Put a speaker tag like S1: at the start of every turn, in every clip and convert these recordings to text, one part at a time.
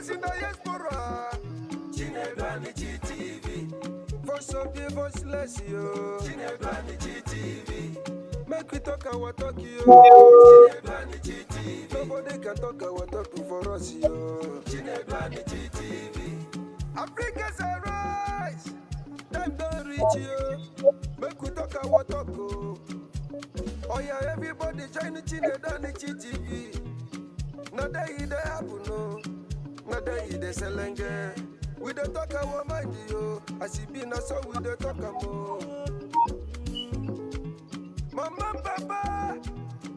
S1: voice in the diaspora. TV. Voice of the voiceless, yo. TV. Make we talk our talk, yo. TV. Nobody can talk our talk for us, yo. TV. Africa's a rise. Time don't reach you. Make we talk our talk, oh yeah, everybody join the TV. Not that it happen, no. Not that it is a language. We don't talk our mind, yo. As it be not so we don't talk more. Mama, papa,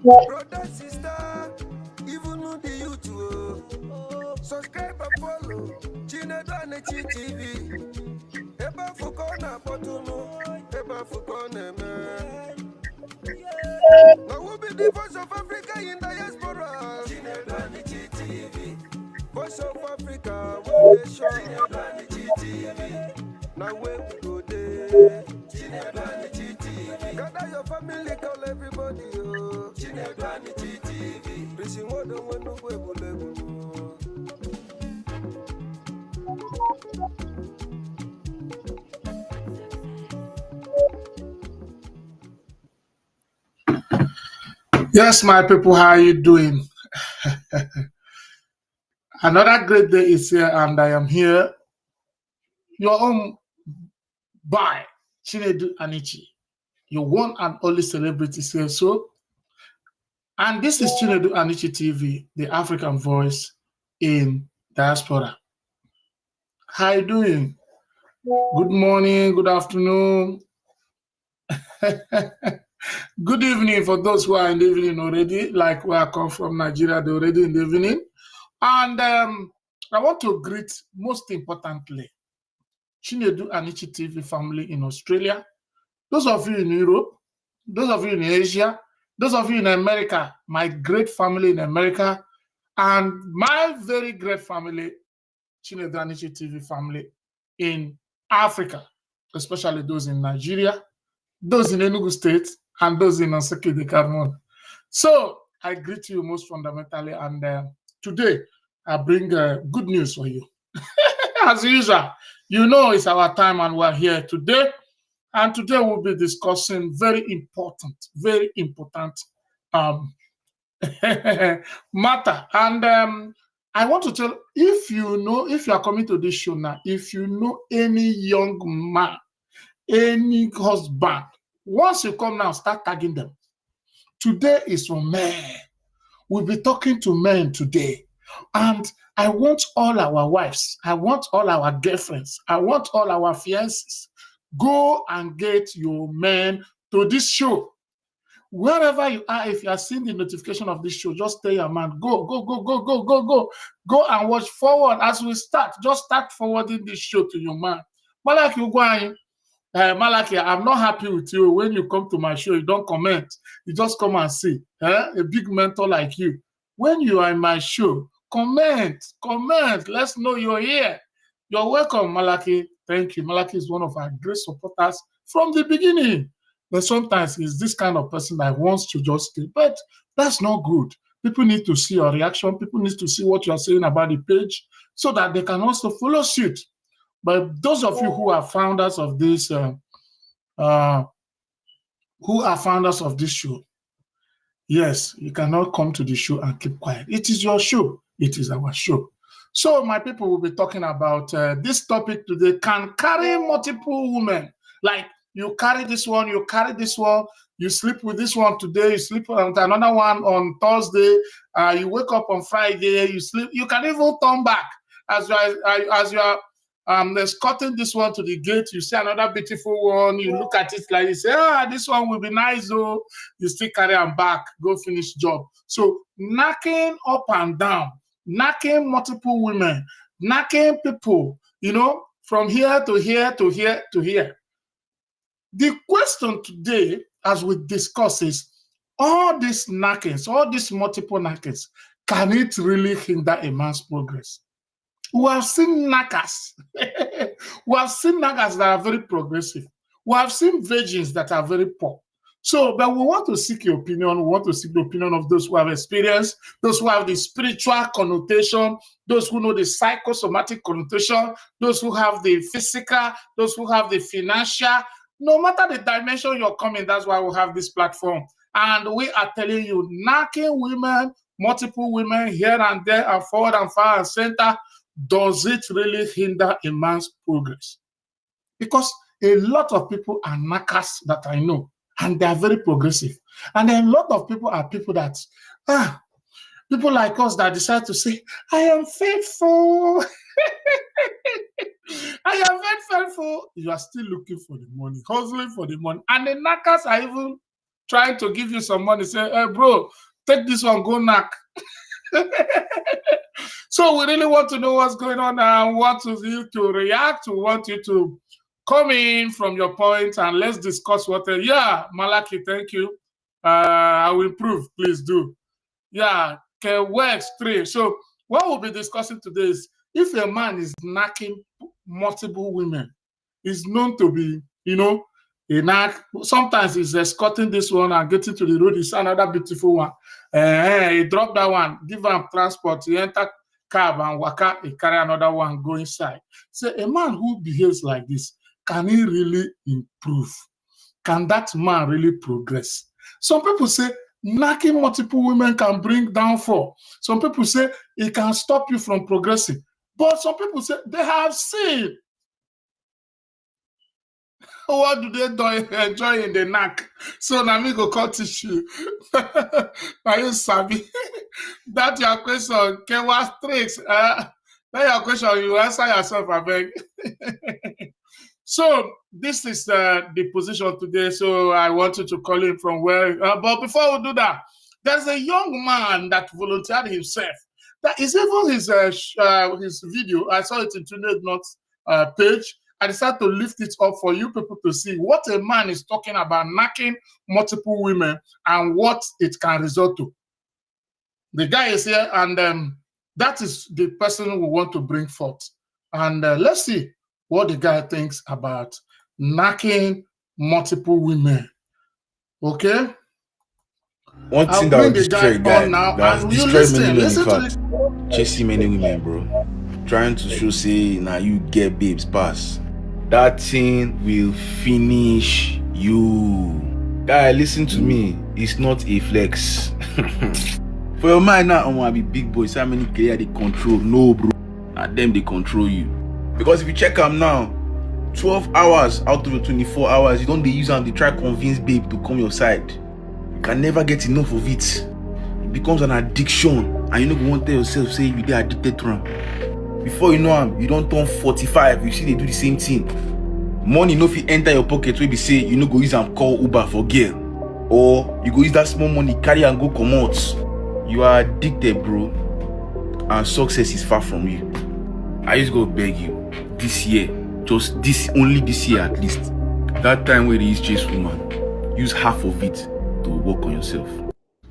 S1: brother, sister, even know the YouTube. Subscribe and follow. TV. Eba fukona potuno. Eba fukona man. Now we'll be the voice of Africa in diaspora. TV. Voice of Africa, where they show. TV. Now where we go there. TV. Gather your family, call everybody. TV. Prison what don't want no way.
S2: Yes, my people, how are you doing? Another great day is here, and I am here. Your own by Chinedu Anichi, your one and only celebrity here. So, and this is Chinedu Anichi TV, the African voice in diaspora. How are you doing? Good morning, good afternoon. Good evening for those who are in the evening already, like where I come from, Nigeria, they're already in the evening. And I want to greet, most importantly, Chinedu Anichi TV family in Australia, those of you in Europe, those of you in Asia, those of you in America, my great family in America, and my very great family, Chinedu Anichi TV family in Africa, especially those in Nigeria, those in Enugu State, and those in Nsukka Carmona. So I greet you most fundamentally, and today I bring good news for you. As usual, you know it's our time and we're here today. And today we'll be discussing very important matter. And I want to tell, if you are coming to this show now, if you know any young man, any husband, once you come now, start tagging them. Today is for men. We'll be talking to men today. And I want all our wives, I want all our girlfriends, I want all our fiancés, go and get your men to this show. Wherever you are, if you are seeing the notification of this show, just tell your man, go and watch forward as we start. Just start forwarding this show to your man. Malaki, you go in. Malaki, I'm not happy with you. When you come to my show, you don't comment. You just come and see. A big mentor like you. When you are in my show, comment. Let's know you're here. You're welcome, Malaki. Thank you. Malaki is one of our great supporters from the beginning. But sometimes he's this kind of person that wants to just stay. But that's not good. People need to see your reaction. People need to see what you're saying about the page so that they can also follow suit. But those of you who are founders of this, show, yes, you cannot come to the show and keep quiet. It is your show. It is our show. So my people will be talking about this topic today. Can carry multiple women. Like you carry this one, you sleep with this one today, you sleep with another one on Thursday, you wake up on Friday, you sleep. You can even turn back as you are escorting this one to the gate. You see another beautiful one, you look at it like you say, this one will be nice, though. You still carry them back, go finish job. So knocking up and down, knocking multiple women, knocking people, from here to here to here to here. The question today, as we discuss, is all these knockings, all these multiple knockings, can it really hinder a man's progress? We have seen knockers. We have seen knockers that are very progressive. We have seen virgins that are very poor. So, but we want to seek your opinion. We want to seek the opinion of those who have experience, those who have the spiritual connotation, those who know the psychosomatic connotation, those who have the physical, those who have the financial. No matter the dimension you're coming, that's why we have this platform. And we are telling you, knocking women, multiple women here and there and forward and far and center, does it really hinder a man's progress? Because a lot of people are knockers that I know, and they are very progressive. And then a lot of people are people that, people like us that decide to say, I am faithful. I am very faithful. You are still looking for the money, hustling for the money. And the knockers are even trying to give you some money. Say, hey, bro, take this one, go knock. So we really want to know what's going on and want you to react. We want you to come in from your point and let's discuss what. Yeah, Malaki, thank you. I will improve. Please do. Yeah, works 3. So what we'll be discussing today is if a man is knocking multiple women, is known to be, a knack. Sometimes he's escorting this one and getting to the road. It's another beautiful one. He drop that one, give him transport. He enter cab and waka. He carry another one, go inside. So a man who behaves like this, can he really improve? Can that man really progress? Some people say knocking multiple women can bring downfall. Some people say it can stop you from progressing. But some people say they have seen. What do they enjoy in the knack? So now me go cut tissue. Now you sabi. That's your question. Kewa tricks. That's your question. You answer yourself, I beg. So this is the position today. So I want you to call in from where. But before we do that, there's a young man that volunteered himself. That is even his video. I saw it in today's notes page. I decided to lift it up for you people to see what a man is talking about knocking multiple women and what it can result to. The guy is here, and that is the person we want to bring forth. And let's see what the guy thinks about knocking multiple women. Okay?
S3: One thing that will destroy a guy, that destroy many men, in fact, chasing many women, bro. Trying to show, say, now you get babes pass. That thing will finish you. Guy, listen to me. It's not a flex. For your mind now, I want to be big boys. How many career they control? No, bro. And them they control you. Because if you check them now, 12 hours out of the 24 hours, you don't use them. They try to convince babe to come your side. You can never get enough of it. It becomes an addiction, and you don't want to tell yourself, say you are addicted to them. Before you know them, you don't turn 45. You see they do the same thing. Money no fit enter your pocket where be say you no go use and call Uber for girl, or you go use that small money carry and go come out. You are addicted, bro, and success is far from you. I just go beg you this year, just only this year at least. That time where they use chase woman, use half of it to work on yourself.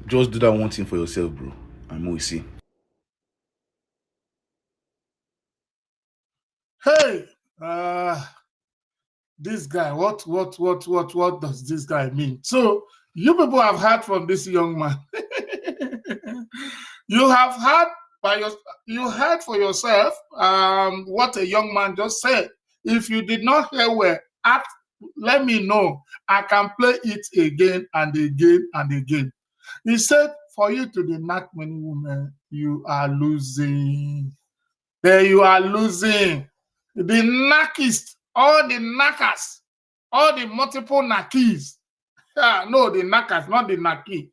S3: Just do that one thing for yourself, bro. I'm always saying.
S2: Hey, this guy, what does this guy mean? So you people have heard from this young man. You have heard for yourself what a young man just said. If you did not hear well, let me know. I can play it again and again and again. He said, for you to knock many women, you are losing. There you are losing. The knackiest, all the knackers, all the multiple knackies. No, the knackers, not the knacky.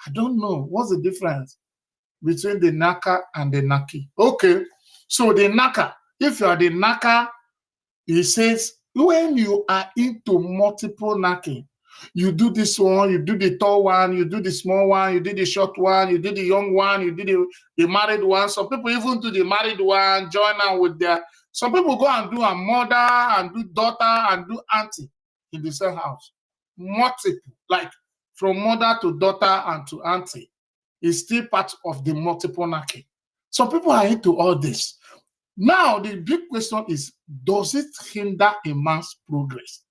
S2: I don't know. What's the difference between the knacker and the knacky? Okay, so the knacker, if you are the knacker, he says, when you are into multiple knacking, you do this one, you do the tall one, you do the small one, you do the short one, you do the young one, you do the married one. Some people even do the married one, join them with their. Some people go and do a mother and do daughter and do auntie in the same house. Multiple, like from mother to daughter and to auntie, is still part of the multiple knacking. Some people are into all this. Now, the big question is, does it hinder a man's progress?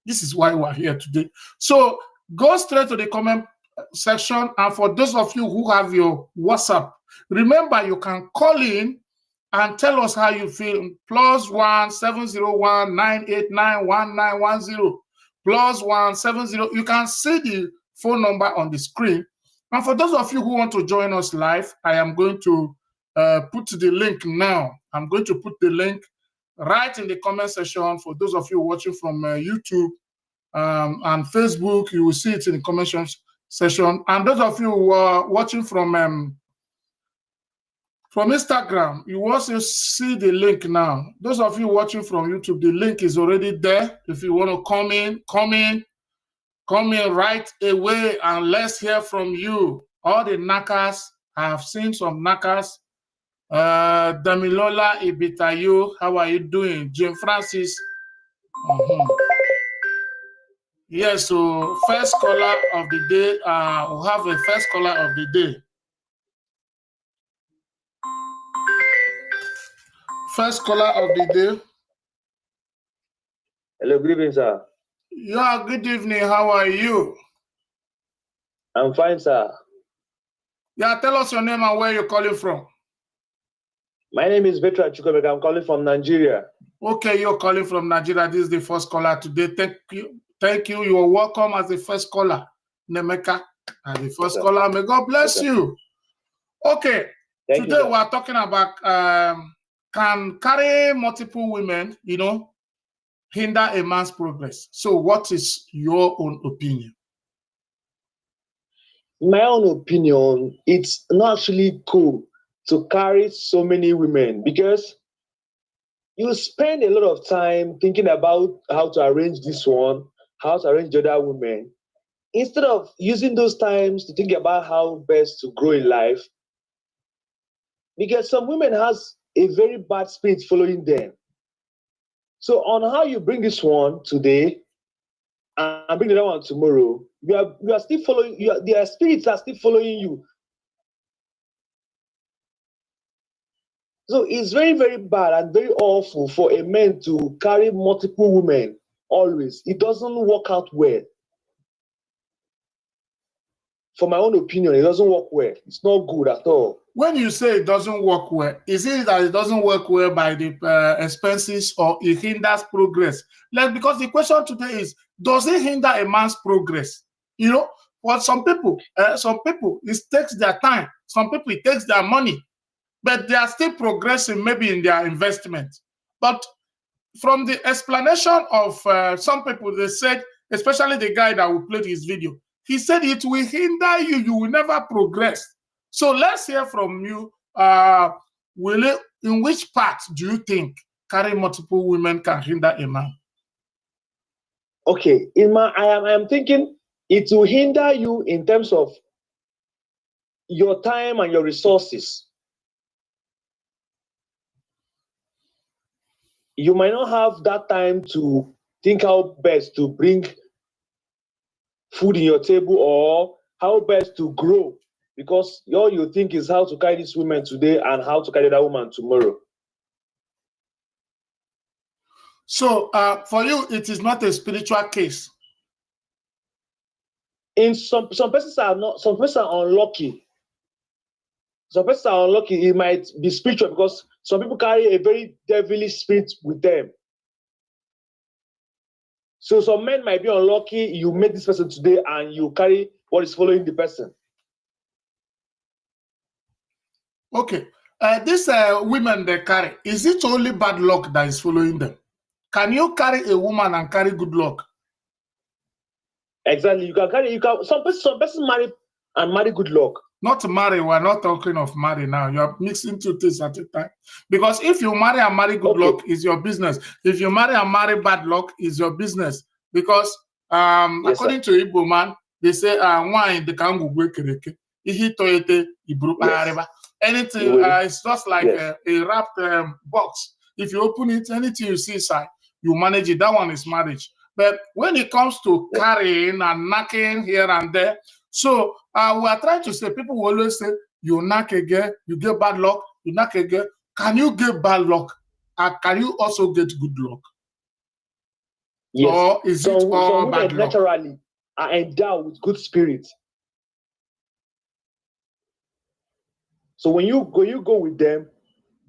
S2: This is why we're here today. So go straight to the comment section. And for those of you who have your WhatsApp, remember you can call in and tell us how you feel. +1 701 989 1910. +1 70. You can see the phone number on the screen. And for those of you who want to join us live, I am going to put the link now. I'm going to put the link right in the comment section. For those of you watching from YouTube and Facebook, you will see it in the comment section. And those of you who are watching from Instagram, you also see the link now. Those of you watching from YouTube, the link is already there. If you want to come in right away and let's hear from you. All the knackers, I have seen some knackers. Damilola Ibitayo, how are you doing? Jim Francis. Yes, so first caller of the day. We'll have a first caller of the day. First caller of the day.
S4: Hello, good evening, sir.
S2: Yeah, good evening. How are you?
S4: I'm fine, sir.
S2: Yeah, tell us your name and where you're calling from.
S4: My name is Vetra Chukwemeka. I'm calling from Nigeria.
S2: Okay, you're calling from Nigeria. This is the first caller today. Thank you. You are welcome as the first caller, Nemeka. As the first caller, may God bless you. Okay, today we are talking about can carry multiple women, hinder a man's progress. So what is your own opinion?
S4: My own opinion, it's not actually cool to carry so many women because you spend a lot of time thinking about how to arrange this one, how to arrange the other women, instead of using those times to think about how best to grow in life. Because some women has a very bad spirit following them. So on how you bring this one today and bring the other one tomorrow, you are still following. Their spirits are still following you. So it's very, very bad and very awful for a man to carry multiple women always. It doesn't work out well. For my own opinion, it doesn't work well. It's not good at all.
S2: When you say it doesn't work well, is it that it doesn't work well by the expenses or it hinders progress? Because the question today is, does it hinder a man's progress? For some people, it takes their time. Some people, it takes their money. But they are still progressing maybe in their investment. But from the explanation of some people, they said, especially the guy that will play his video, he said it will hinder you. You will never progress. So let's hear from you. In which part do you think carrying multiple women can hinder a man?
S4: Okay, I am thinking it will hinder you in terms of your time and your resources. You might not have that time to think how best to bring food in your table or how best to grow, because all you think is how to carry this woman today and how to carry that woman tomorrow.
S2: So for you, it is not a spiritual case.
S4: In some persons are not. Some persons are unlucky. Some persons are unlucky. It might be spiritual because some people carry a very devilish spirit with them. So some men might be unlucky. You meet this person today and you carry what is following the person.
S2: Okay. These women they carry, is it only bad luck that is following them? Can you carry a woman and carry good luck?
S4: Exactly. You can carry. Some person marry and marry good luck.
S2: Not marry. We're not talking of marry now. You are mixing two things at a time. Because if you marry and marry good luck, is your business. If you marry and marry bad luck, is your business. Because according to Igbo man, they say wine the kangu kereke. Anything it's just like a wrapped box. If you open it, anything you see inside, you manage it. That one is marriage. But when it comes to carrying and knocking here and there, so we are trying to say, people will always say, you knock again, you get bad luck, you knock again. Can you get bad luck? And can you also get good luck?
S4: Yes.
S2: Or is it all bad luck?
S4: Naturally are endowed with good spirit. So when you go with them,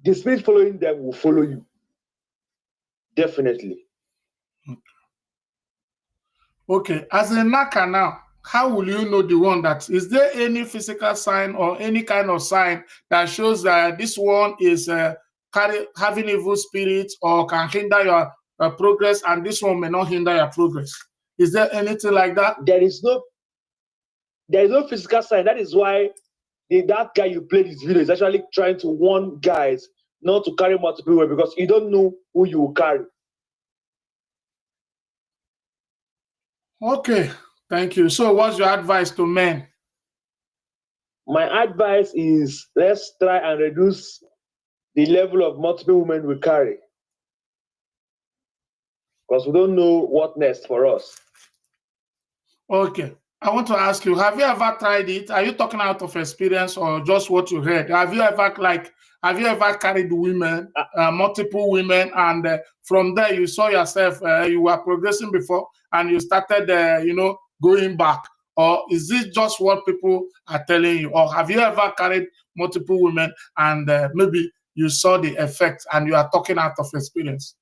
S4: the spirit following them will follow you. Definitely.
S2: Okay, as a knocker now, how will you know the one that is there any physical sign or any kind of sign that shows that this one is having evil spirits or can hinder your progress, and this one may not hinder your progress? Is there anything like that?
S4: There is no physical sign. That is why that guy you played his video is actually trying to warn guys not to carry multiple women, because you don't know who you will carry.
S2: Okay, thank you. So what's your advice to men?
S4: My advice is, let's try and reduce the level of multiple women we carry, because we don't know what next for us.
S2: Okay, I want to ask you, have you ever tried it? Are you talking out of experience or just what you heard? Have you ever carried women, multiple women, and from there you saw yourself, you were progressing before and you started, going back? Or is this just what people are telling you? Or have you ever carried multiple women and maybe you saw the effect and you are talking out of experience?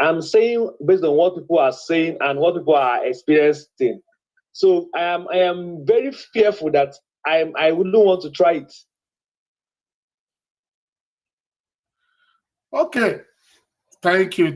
S4: I'm saying based on what people are saying and what people are experiencing. So I am very fearful that I wouldn't want to try it.
S2: Okay. Thank you,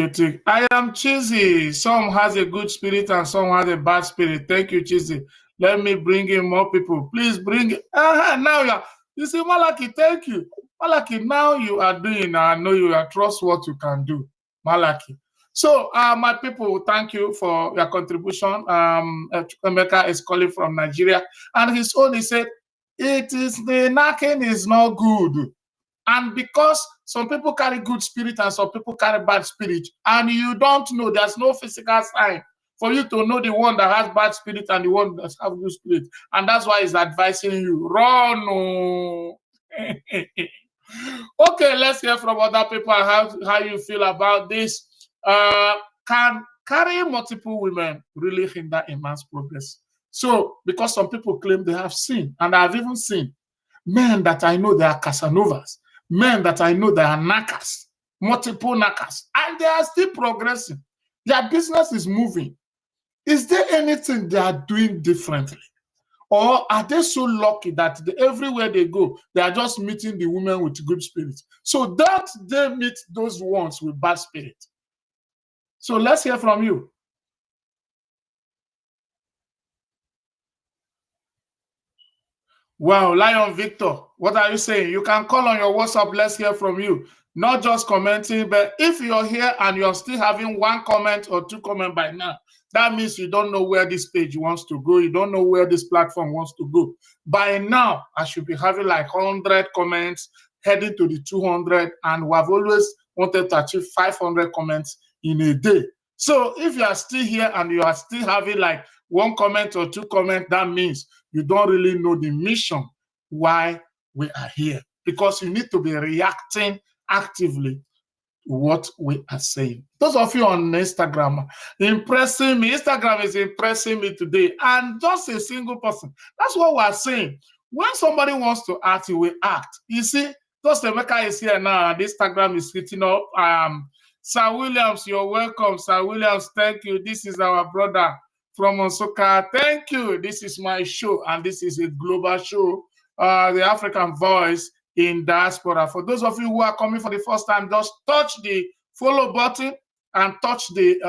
S2: Tick. I am Cheesy. Some has a good spirit and some has a bad spirit. Thank you, Cheesy. Let me bring in more people. Please bring it. Now you see, Malaki, thank you. Malaki, now you are doing, I know you are trust what you can do. Malaki. So, my people, thank you for your contribution. Emeka is calling from Nigeria. And his own, he said, the knocking is not good. And because some people carry good spirit and some people carry bad spirit, and you don't know, there's no physical sign for you to know the one that has bad spirit and the one that has good spirit. And that's why he's advising you, run. Oh. Okay, let's hear from other people how you feel about this. Can carrying multiple women really hinder a man's progress? So, because some people claim they have seen, and I've even seen men that I know they are Casanovas, men that I know they are knackers, multiple knackers, and they are still progressing. Their business is moving. Is there anything they are doing differently? Or are they so lucky that everywhere they go, they are just meeting the women with good spirits? So that they meet those ones with bad spirit. So let's hear from you. Wow, Lion Victor, what are you saying? You can call on your WhatsApp. Let's hear from you. Not just commenting, but if you're here and you're still having one comment or two comments by now, that means you don't know where this page wants to go. You don't know where this platform wants to go. By now, I should be having like 100 comments, heading to the 200, and we have always wanted to achieve 500 comments in a day. So if you are still here and you are still having like one comment or two comments, that means you don't really know the mission why we are here, because you need to be reacting actively to what we are saying. Those of you on Instagram, impressing me. Instagram is impressing me today, and just a single person. That's what we're saying. When somebody wants to act, he will act. You see, just Emeka is here now, and Instagram is hitting up. Sir Williams, you're welcome. Sir Williams, thank you. This is our brother from Onsoka. Thank you. This is my show, and this is a global show, the African Voice in Diaspora. For those of you who are coming for the first time, just touch the follow button and touch the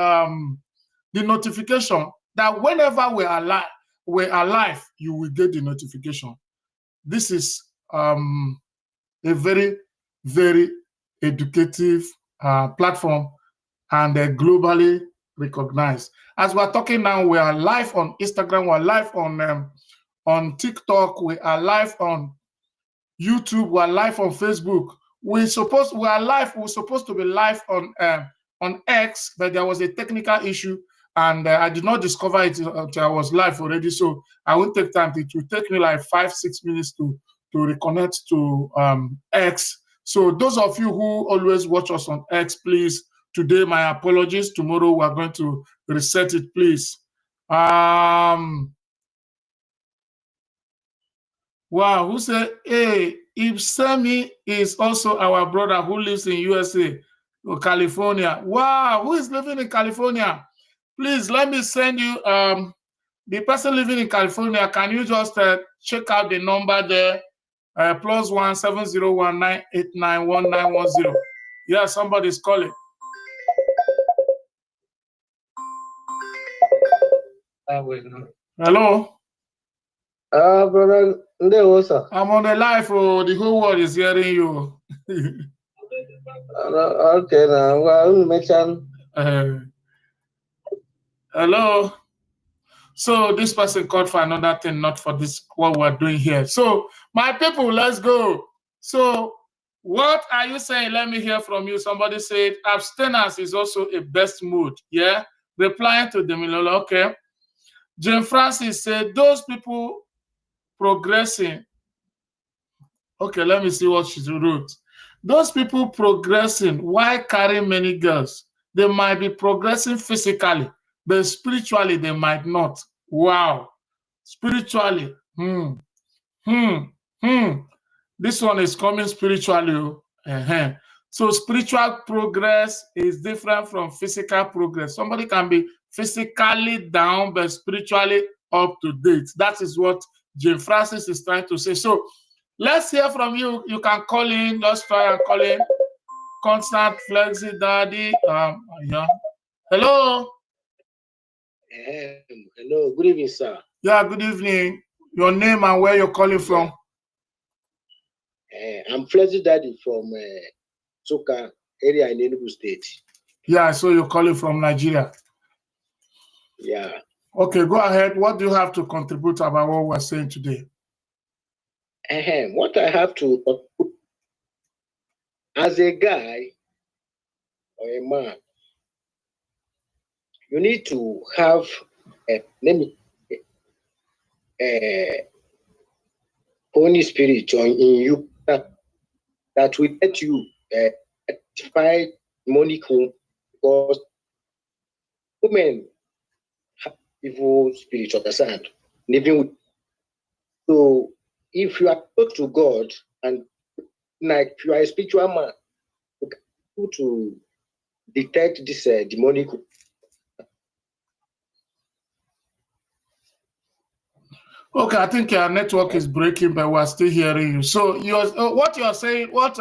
S2: notification that whenever we're alive, you will get the notification. This is a very, very educative platform and globally recognized. As we're talking now, we are live on Instagram, we're live on TikTok, we are live on YouTube, we're live on Facebook. We're supposed to be live on X, but there was a technical issue, and I did not discover it until I was live already. So I won't take time. It will take me like 5-6 minutes to reconnect to X. So those of you who always watch us on X, please, today my apologies. Tomorrow we are going to reset it, please. Wow, who said, hey, if Sammy is also our brother who lives in USA or California. Wow, who is living in California? Please let me send you the person living in California. Can you just check out the number there? +1 7019891910. Yeah, somebody's calling. Hello.
S4: Brother, sir.
S2: I'm on the live. Oh, the whole world is hearing you.
S4: Okay, now well, mention.
S2: Hello. So this person called for another thing, not for this what we're doing here. So my people, let's go. So what are you saying? Let me hear from you. Somebody said abstinence is also a best mood. Yeah. Replying to Demilolo. Okay. Jane Francis said those people progressing. Okay, let me see what she wrote. Those people progressing, why carry many girls? They might be progressing physically, but spiritually they might not. Wow. Spiritually. This one is coming spiritually. So spiritual progress is different from physical progress. Somebody can be physically down, but spiritually up to date. That is what Jane Francis is trying to say. So let's hear from you. You can call in. Let's try and call in. Constant Flexi Daddy. Yeah. Hello.
S5: Hello. Good evening, sir.
S2: Yeah. Good evening. Your name and where you're calling from?
S5: I'm Flexi Daddy from Soka area in Enugu State.
S2: Yeah. So you're calling from Nigeria.
S5: Yeah.
S2: Okay. Go ahead. What do you have to contribute about what we're saying today?
S5: What I have to, as a guy or a man, you need to have Holy Spirit in you that will let you identify demonic home, because women have evil spirit, understand? Living with. So if you are close to God and like you are a spiritual man, you can be able to detect this demonic.
S2: Okay, I think your network is breaking, but we're still hearing you. So what you're saying, what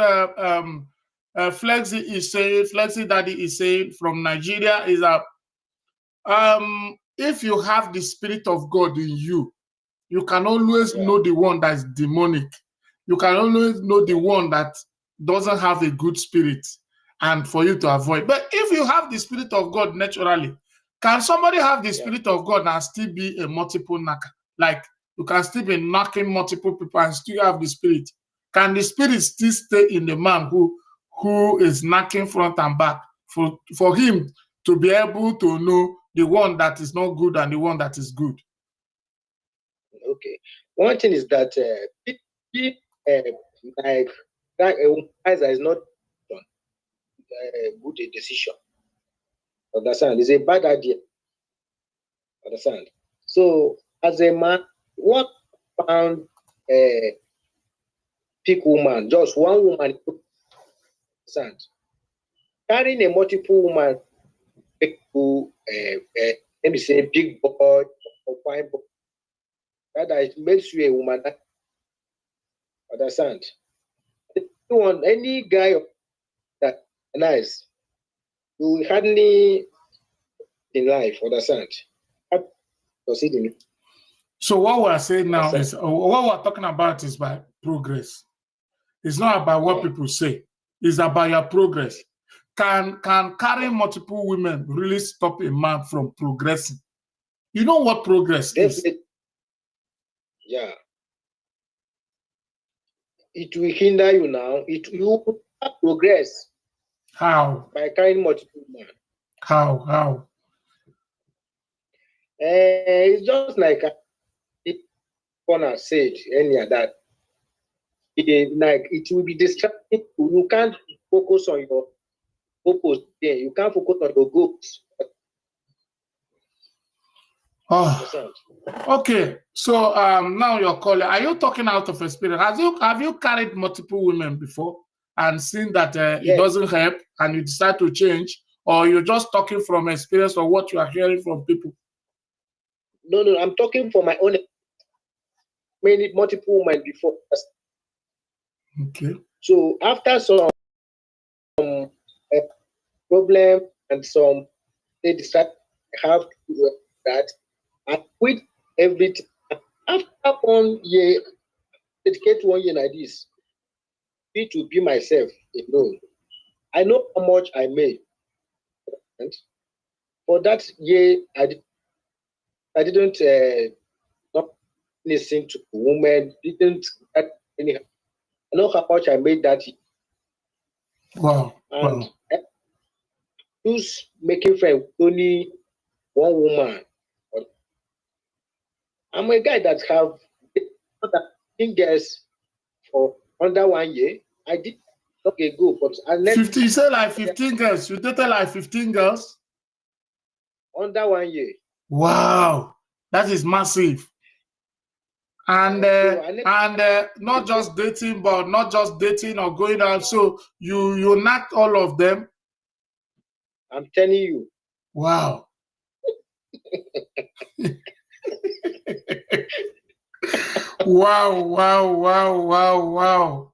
S2: Flexi is saying, Flexi Daddy is saying from Nigeria is that if you have the Spirit of God in you, you can always know the one that is demonic. You can always know the one that doesn't have a good spirit, and for you to avoid. But if you have the Spirit of God naturally, can somebody have the Spirit of God and still be a multiple knocker? Like you can still be knocking multiple people and still have the Spirit. Can the Spirit still stay in the man who is knocking front and back for him to be able to know the one that is not good and the one that is good?
S5: Okay. One thing is that like that is not a good decision. Understand? It's a bad idea. Understand? So as a man, what found pick woman, just one woman, understand? Carrying a multiple woman to let me say big boy or fine boy, that it makes you a woman. Understand? Want any guy that nice, you hardly in life. Understand?
S2: So what we're saying now is what we're talking about is by progress. It's not about what people say. It's about your progress. Can carrying multiple women really stop a man from progressing? You know what progress is?
S5: Yeah. It will hinder you now. You progress.
S2: How?
S5: By carrying multiple women.
S2: How?
S5: It's just like Connor said earlier that it will be distracting. You can't focus on your purpose there. You can't focus on your goals.
S2: Oh, okay. So now you're calling. Are you talking out of experience? Have you carried multiple women before and seen that it doesn't help and you decide to change, or you're just talking from experience or what you are hearing from people?
S5: No, I'm talking for my own. Multiple women before.
S2: Okay.
S5: So after some problem and some they decide have to do that, I quit everything. After 1 year, dedicate 1 year like this, to be myself alone. I know how much I made. And for that year, I didn't not listen to women. Didn't any. I know how much I made that year.
S2: Wow.
S5: And who's making friends with only one woman? I'm a guy that have 15 girls for under 1 year. I did not go, but I let
S2: 50. You say like 15 girls. You dated like 15 girls
S5: under 1 year.
S2: Wow, that is massive. And not just dating, but not just dating or going out. So you knocked all of them.
S5: I'm telling you.
S2: Wow. Wow.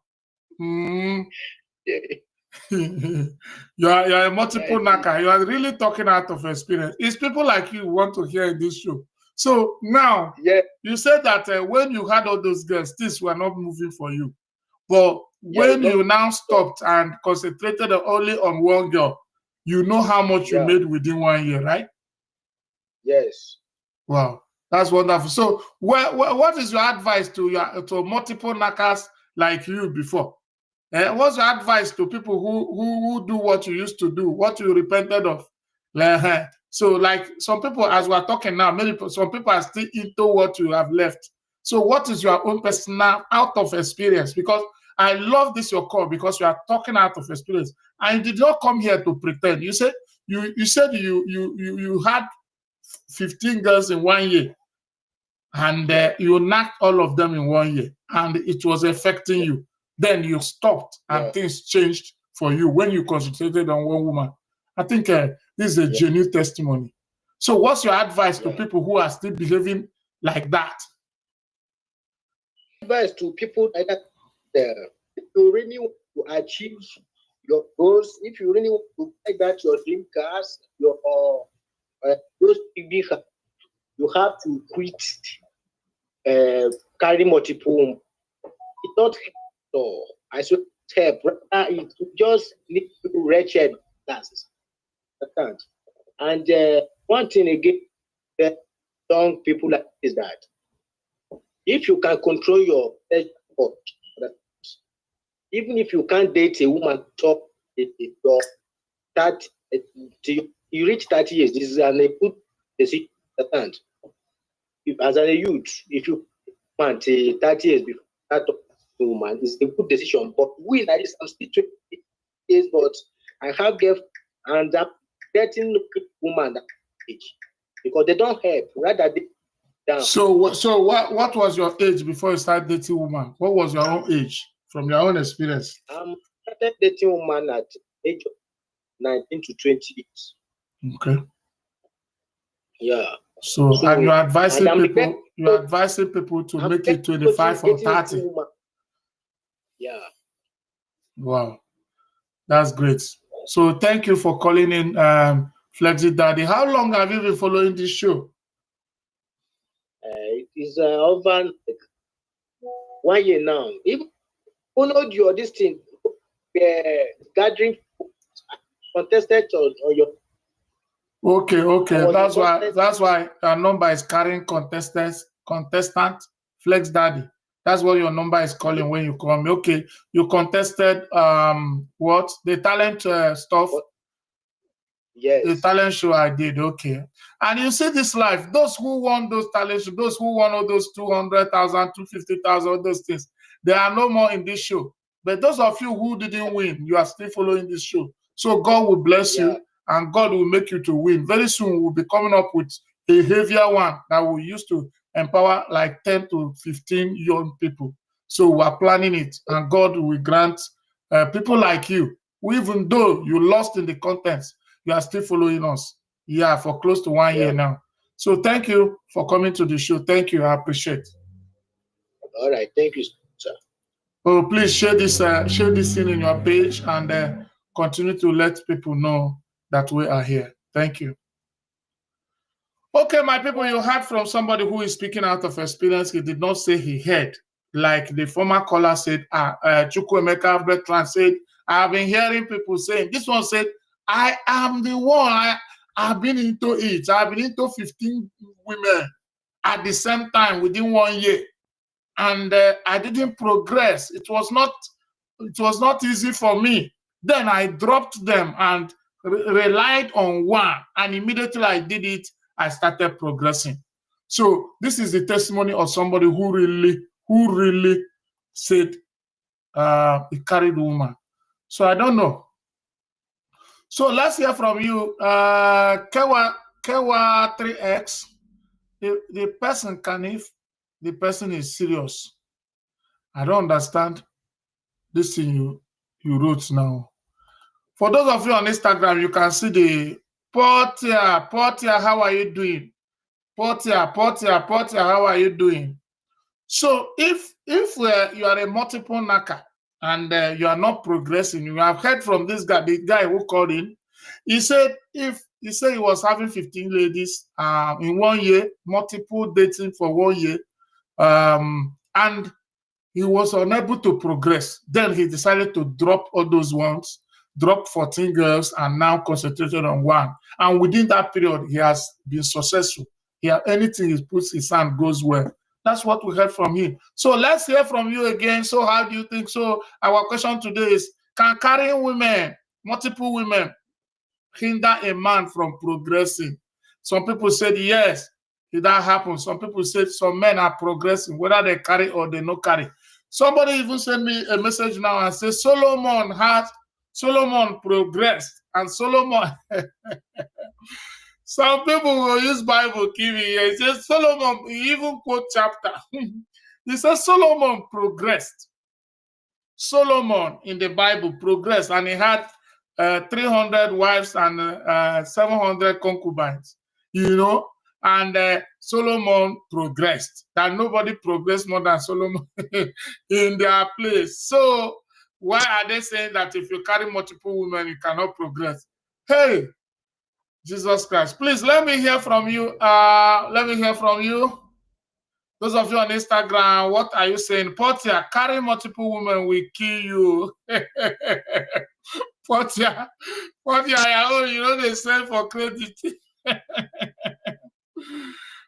S2: Mm. You're a multiple knocker. You are really talking out of experience. It's people like you who want to hear in this show. So now, you said that when you had all those girls, things were not moving for you. But when you now stopped and concentrated only on one girl, you know how much you made within 1 year, right?
S5: Yes.
S2: Wow, that's wonderful. So, what is your advice to multiple knockers like you before? What's your advice to people who do what you used to do, what you repented of? So, like some people, as we're talking now, some people are still into what you have left. So, what is your own personal out of experience? Because I love this your call because you are talking out of experience. And you did not come here to pretend. You said you had 15 girls in 1 year, and you knocked all of them in 1 year, and it was affecting you. Then you stopped, and things changed for you when you concentrated on one woman. I think this is a genuine testimony. So, what's your advice to people who are still behaving like that?
S5: Advice to people like that: if you really want to achieve your goals, if you really want to take that your dream cars, your those big, you have to quit carry multiple. It's not so. I should help. It just need to be wretched classes. And one thing again, the young people like is that if you can control your even if you can't date a woman top your that you reach 30 years, this is an good decision. As a youth, if you want 30 years before that woman, it's a good decision. But we like this, I'm still 20 years, but I have girl and I'm getting woman that age because they don't help. Rather they down.
S2: So what was your age before you started dating woman? What was your own age from your own experience?
S5: I started dating woman at age of 19 to 20 years.
S2: Okay.
S5: Yeah.
S2: So and you're advising people to make it 25 or 30.
S5: Yeah.
S2: Wow. That's great. So thank you for calling in, Flexi Daddy. How long have you been following this show?
S5: It is over 1 year now. If you followed your this thing, gathering contested on your.
S2: Okay. That's why our number is carrying contestant Flex Daddy. That's what your number is calling when you call me. Okay, you contested what? The talent stuff?
S5: Yes.
S2: The talent show I did, okay. And you see this life, those who won those talent shows, those who won all those 200,000, 250,000, all those things, they are no more in this show. But those of you who didn't win, you are still following this show. So God will bless you and God will make you to win. Very soon we'll be coming up with a heavier one that we used to empower like 10 to 15 young people. So we are planning it, and God will grant people like you, who, even though you lost in the contents, you are still following us. Yeah, for close to 1 year now. So thank you for coming to the show. Thank you. I appreciate it.
S5: All right. Thank you, sir.
S2: Oh, please share this thing in your page, and continue to let people know that we are here. Thank you. Okay, my people, you heard from somebody who is speaking out of experience. He did not say he heard. Like the former caller said, Chukwuemeka Bertrand said, I have been hearing people saying, this one said, I am the one. I've been into it. I've been into 15 women at the same time within 1 year. And I didn't progress. It was not easy for me. Then I dropped them and relied on one. And immediately I did it, I started progressing. So this is the testimony of somebody who really said he carried woman. So I don't know. So let's hear from you, Kewa 3X. The person can, if the person is serious. I don't understand this thing you wrote now. For those of you on Instagram, you can see the Portia, how are you doing? Portia, how are you doing? So if you are a multiple knocker and you are not progressing, you have heard from this guy, the guy who called in. He said he was having 15 ladies in 1 year, multiple dating for 1 year, and he was unable to progress. Then he decided to drop all those ones, drop 14 girls, and now concentrated on one. And within that period, he has been successful. Anything he puts his hand goes well. That's what we heard from him. So let's hear from you again. So how do you think? So our question today is, can carrying women, multiple women, hinder a man from progressing? Some people said yes, that happens. Some people said some men are progressing, whether they carry or they not carry. Somebody even sent me a message now and said Solomon progressed, and Solomon. Some people will use Bible Kiwi here. He says Solomon, he even quote chapter. He says Solomon progressed. Solomon in the Bible progressed, and he had 300 wives and 700 concubines, and Solomon progressed. That nobody progressed more than Solomon in their place. So why are they saying that if you carry multiple women, you cannot progress? Hey, Jesus Christ. Please let me hear from you. Those of you on Instagram, what are you saying? Portia, carry multiple women will kill you. Portia, they sell for credit.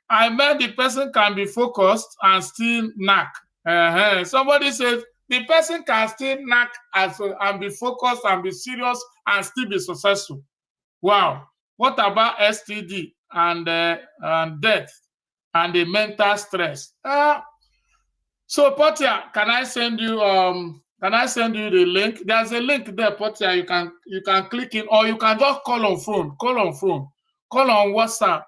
S2: I meant the person can be focused and still knack. Somebody said the person can still knack and be focused and be serious and still be successful. Wow. What about STD and death and the mental stress? So Portia, can I send you the link? There's a link there, Portia. You can click in, or you can just call on phone. Call on WhatsApp.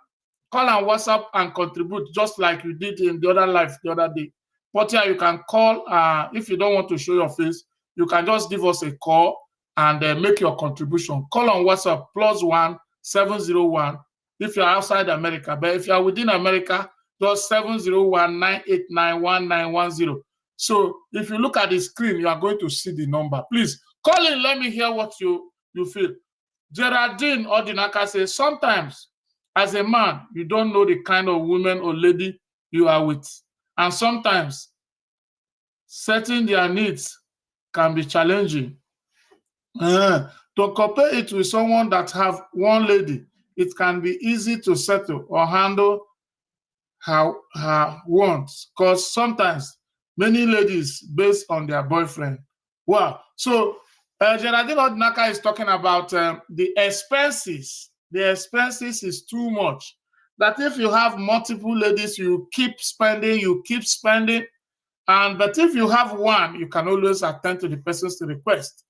S2: Call on WhatsApp and contribute, just like you did in the other live the other day. Portia, you can call. If you don't want to show your face, you can just give us a call and make your contribution. Call on WhatsApp +1 701 if you're outside America. But if you're within America, just 701 989 1910. So if you look at the screen, you are going to see the number. Please call in. Let me hear what you feel. Geraldine Odinaka says, sometimes as a man, you don't know the kind of woman or lady you are with. And sometimes setting their needs can be challenging. To compare it with someone that have one lady, it can be easy to settle or handle her wants, because sometimes many ladies based on their boyfriend. Wow. So Geraldine Odinaka is talking about the expenses. The expenses is too much. That if you have multiple ladies, you keep spending. But if you have one, you can always attend to the person's request.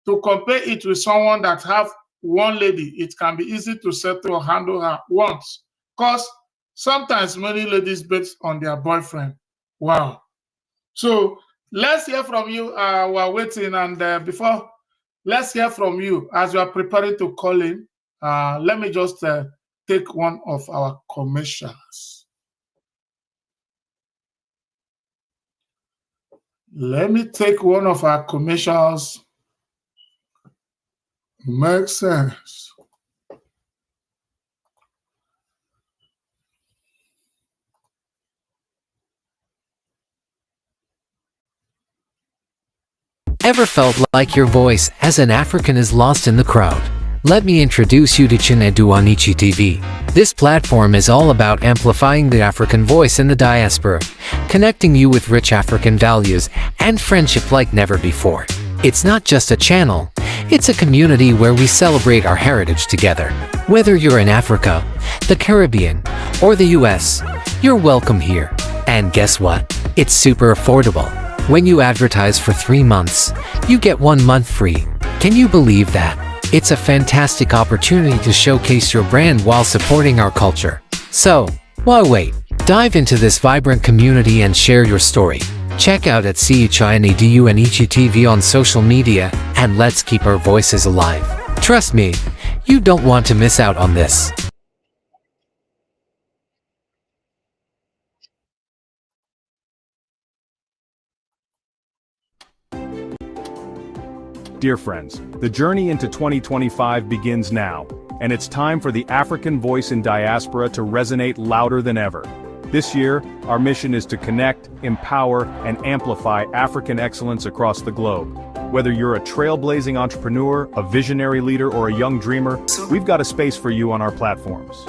S2: To compare it with someone that have one lady, it can be easy to settle or handle her wants. Because Sometimes many ladies bet on their boyfriend. Wow. So let's hear from you. We're waiting, and before, let's hear from you as you are preparing to call in. Let me just take one of our commercials. Let me take one of our commercials. Makes sense.
S6: Ever felt like your voice as an African is lost in the crowd? Let me introduce you to Chinedu Onichi TV. This platform is all about amplifying the African voice in the diaspora, connecting you with rich African values and friendship like never before. It's not just a channel, it's a community where we celebrate our heritage together. Whether you're in Africa, the Caribbean, or the US, you're welcome here. And guess what? It's super affordable. When you advertise for 3 months, you get 1 month free. Can you believe that? It's a fantastic opportunity to showcase your brand while supporting our culture. So, why wait? Dive into this vibrant community and share your story. Check out at CHINEDU and Ichi TV on social media, and let's keep our voices alive. Trust me, you don't want to miss out on this.
S7: Dear friends, the journey into 2025 begins now, and it's time for the African voice in diaspora to resonate louder than ever. This year, our mission is to connect, empower, and amplify African excellence across the globe. Whether you're a trailblazing entrepreneur, a visionary leader, or a young dreamer, we've got a space for you on our platforms.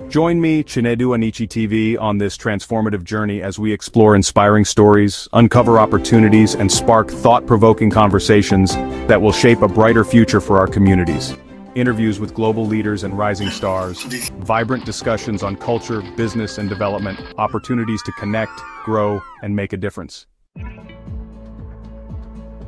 S7: Join me, Chinedu Onichi TV, on this transformative journey as we explore inspiring stories, uncover opportunities, and spark thought-provoking conversations that will shape a brighter future for our communities. Interviews with global leaders and rising stars, vibrant discussions on culture, business, and development, opportunities to connect, grow, and make a difference.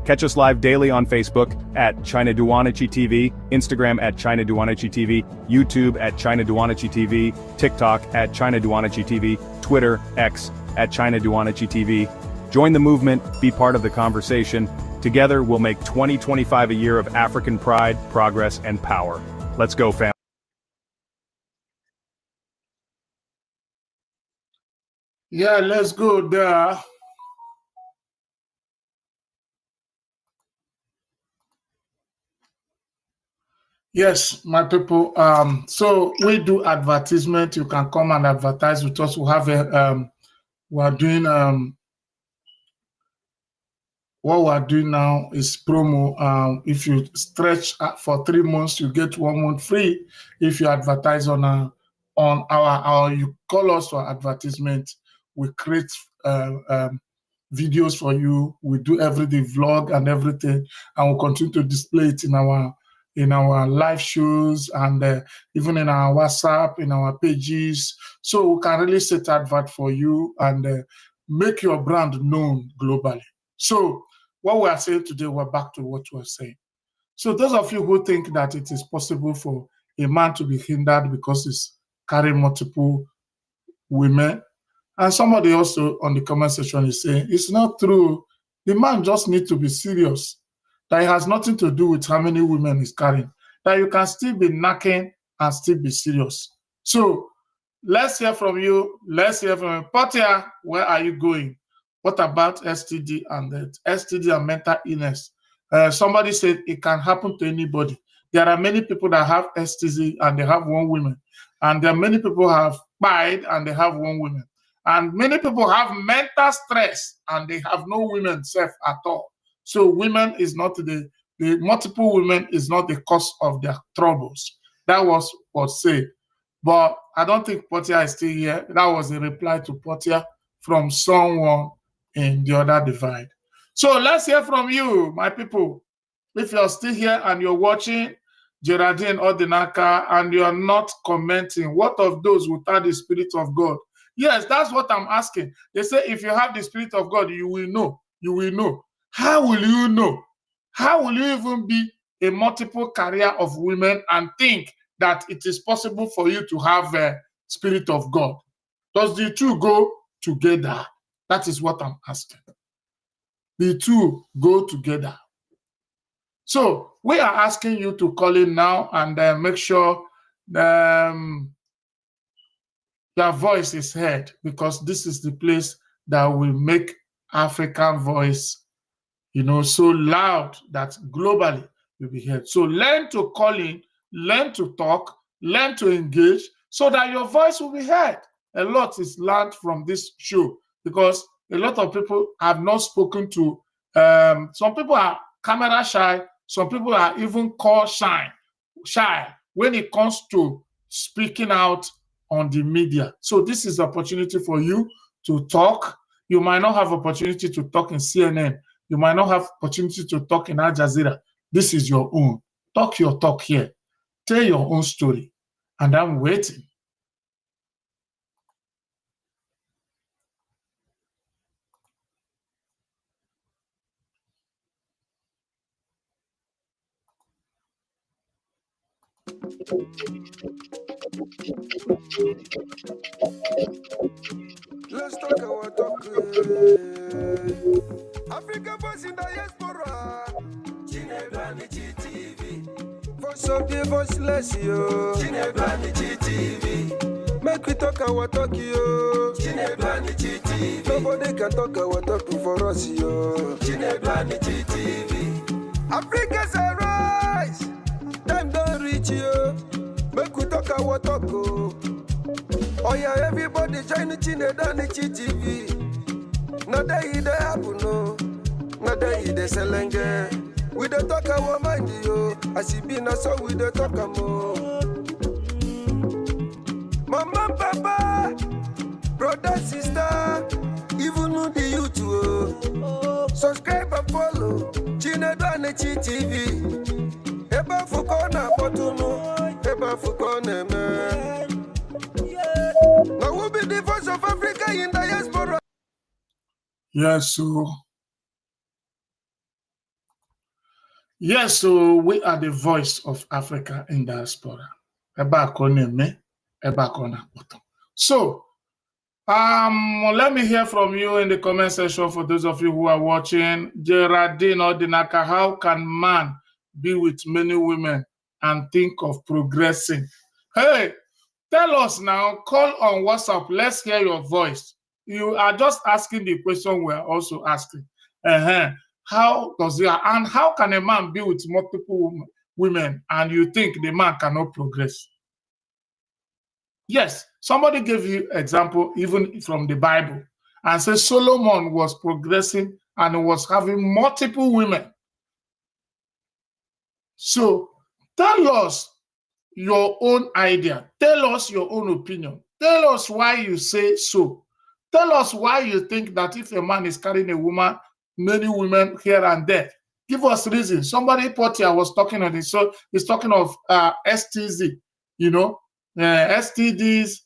S7: Catch us live daily on Facebook at Chinedu Onichi TV, Instagram at Chinedu Onichi TV, YouTube at Chinedu Onichi TV, TikTok at Chinedu Onichi TV, Twitter, X at Chinedu Onichi TV. Join the movement, be part of the conversation. Together, we'll make 2025 a year of African pride, progress, and power. Let's go, fam.
S2: Yeah, let's go there. Yes, my people. So we do advertisement. You can come and advertise with us. We have a we're doing what we're doing now is promo. If you stretch for 3 months, you get 1 month free. If you advertise on our you call us for advertisement, we create videos for you. We do everyday vlog and everything, and we'll continue to display it in our live shows and even in our WhatsApp, in our pages. So we can really set advert for you and make your brand known globally. So what we are saying today, we're back to what we're saying. So those of you who think that it is possible for a man to be hindered because he's carrying multiple women, and somebody also on the comment section is saying, it's not true. The man just needs to be serious. That it has nothing to do with how many women he's carrying. That you can still be knocking and still be serious. So let's hear from you. Let's hear from you. Portia, where are you going? What about STD and STD and mental illness? Somebody said it can happen to anybody. There are many people that have STD and they have one woman. And there are many people who have died and they have one woman. And many people have mental stress and they have no women self at all. So women is not the multiple women is not the cause of their troubles. That was said. But I don't think Portia is still here. That was a reply to Portia from someone in the other divide. So let's hear from you, my people. If you're still here and you're watching Geraldine Ordinaka and you're not commenting, what of those without the Spirit of God? Yes, that's what I'm asking. They say if you have the Spirit of God, you will know. You will know. How will you know? How will you even be a multiple career of women and think that it is possible for you to have a Spirit of God? Does the two go together? That is what I'm asking. The two go together. So we are asking you to call in now and make sure your voice is heard, because this is the place that will make African voice, so loud that globally will be heard. So learn to call in, learn to talk, learn to engage, so that your voice will be heard. A lot is learned from this show, because a lot of people have not spoken to, some people are camera shy, some people are even call shy when it comes to speaking out on the media. So this is an opportunity for you to talk. You might not have opportunity to talk in CNN. You might not have opportunity to talk in Al Jazeera. This is your own. Talk your talk here. Tell your own story. And I'm waiting.
S1: Let's talk our talk. Africa voice in diaspora. Chinebani GTV. Voice of the voiceless, yo. Chinebani GTV. Make we talk our talk, yo. Chinebani GTV. Nobody can talk our talk for us, yo. Chinebani GTV. Africa's a rise. Time don't reach, yo. Make we talk our talk, oh. Oh yeah, everybody join the Chinedani TV. Not that it happen, no. Not that it selenge. We don't talk our mind, yo. As it be now, so we don't talk more. Mama, papa, brother, sister, even the youth, oh. Subscribe and follow Chinedani TV. Eba fukona potuno, eba fukona man. Now we'll be the voice of Africa in diaspora.
S2: Yes, so we are the voice of Africa in diaspora. So, let me hear from you in the comment section for those of you who are watching. Geraldine Odinaka, how can man be with many women and think of progressing? Hey, tell us now, call on WhatsApp. Let's hear your voice. You are just asking the question we're also asking. How does it, and how can a man be with multiple women and you think the man cannot progress? Yes, somebody gave you example even from the Bible and says Solomon was progressing and was having multiple women. So tell us your own idea. Tell us your own opinion. Tell us why you say so. Tell us why you think that if a man is carrying a woman, many women here and there. Give us reason. Somebody Portia was talking on this, so he's talking of STZ, STDs,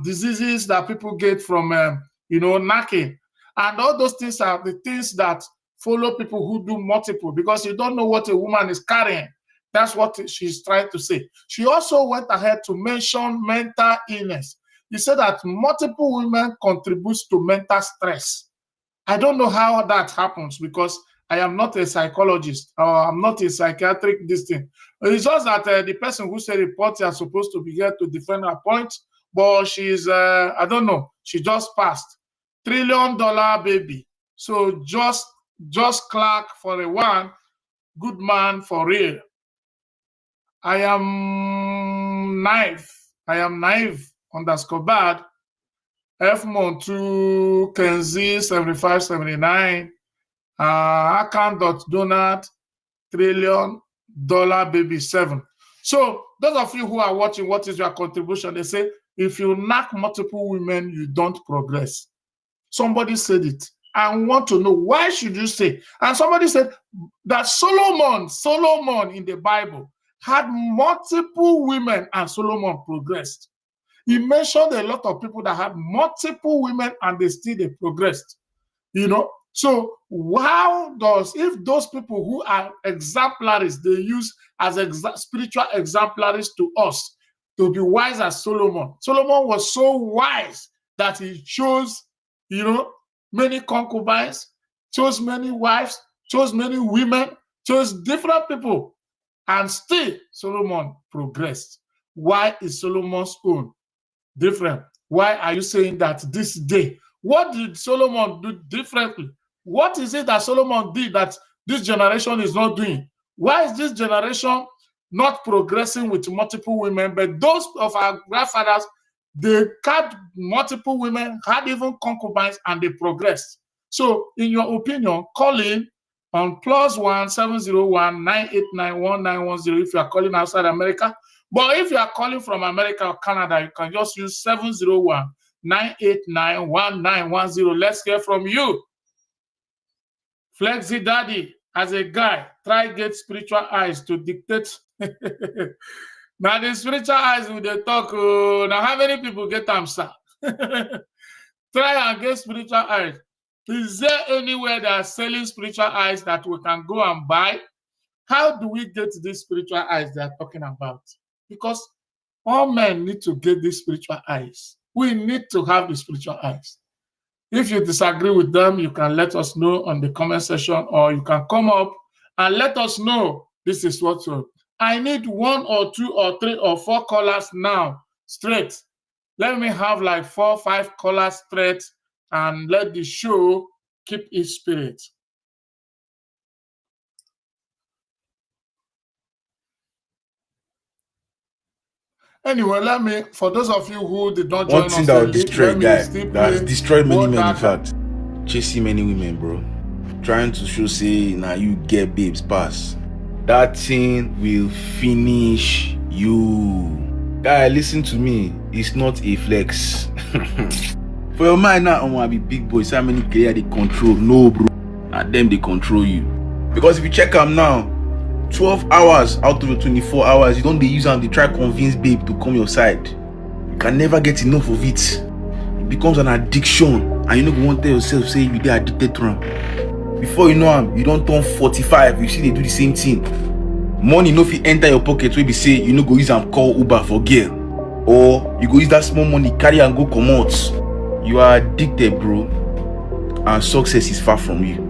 S2: diseases that people get from, knacking. And all those things are the things that follow people who do multiple, because you don't know what a woman is carrying. That's what she's trying to say. She also went ahead to mention mental illness. He said that multiple women contributes to mental stress. I don't know how that happens because I am not a psychologist or I'm not a psychiatric thing. It's just that the person who said reports are supposed to be here to defend her point, but she's, I don't know, she just passed. $1 trillion baby. So just clack for a one, good man for real. I am naive underscore bad. Fmon to Kenzie 7579. Account.donut $1 trillion baby 7. So those of you who are watching, what is your contribution? They say if you knock multiple women, you don't progress. Somebody said it. I want to know why should you say? And somebody said that Solomon in the Bible had multiple women and Solomon progressed. He mentioned a lot of people that had multiple women and they progressed. So how does, if those people who are exemplaries, they use as spiritual exemplaries to us to be wise as Solomon. Solomon was so wise that he chose, many concubines, chose many wives, chose many women, chose different people. And still Solomon progressed. Why is Solomon's own different? Why are you saying that this day? What did Solomon do differently? What is it that Solomon did that this generation is not doing? Why is this generation not progressing with multiple women? But those of our grandfathers, they had multiple women, had even concubines, and they progressed. So, in your opinion, call in on +1 701 989 1910 if you are calling outside America. But if you are calling from America or Canada, you can just use 701 989 1910. Let's hear from you. Flexi Daddy, as a guy, try get spiritual eyes to dictate. Now the spiritual eyes will they talk. Now how many people get them, sir? Try and get spiritual eyes. Is there anywhere that are selling spiritual eyes that we can go and buy? How do we get these spiritual eyes they are talking about? Because all men need to get these spiritual eyes. We need to have the spiritual eyes. If you disagree with them, you can let us know on the comment section, or you can come up and let us know this is what you. I need 1 or 2 or 3 or 4 callers now, straight. Let me have like 4 or 5 callers straight and let the show keep its spirit. Anyway, let me, for those of you who did not join us,
S3: one thing that will destroy a guy, that has destroyed many men, in fact, chasing many women, bro. Trying to show, say, now you get babes pass. That thing will finish you. Guy, listen to me. It's not a flex. For your mind now, I want to be big boys. How many clear they control? No, bro. And them they control you. Because if you check them now, 12 hours out of the 24 hours, you don't use them, they try convince babe to come your side. You can never get enough of it. It becomes an addiction, and you don't want to tell yourself, say you get addicted to them. Before you know them, you don't turn 45, you see they do the same thing. Money no fit enter your pocket where be say you no go use and call Uber for girl, or you go use that small money carry and go come out. You are addicted, bro, and success is far from you.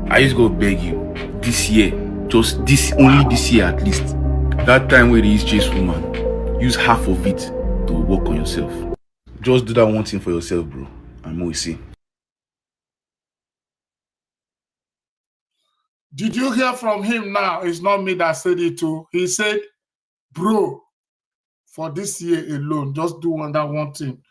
S3: I just go beg you, this year, just this, only this year at least, that time where they use chase woman, use half of it to work on yourself. Just do that one thing for yourself, bro, and more see.
S2: Did you hear from him now? It's not me that said it too. He said, bro, for this year alone, just do that one thing.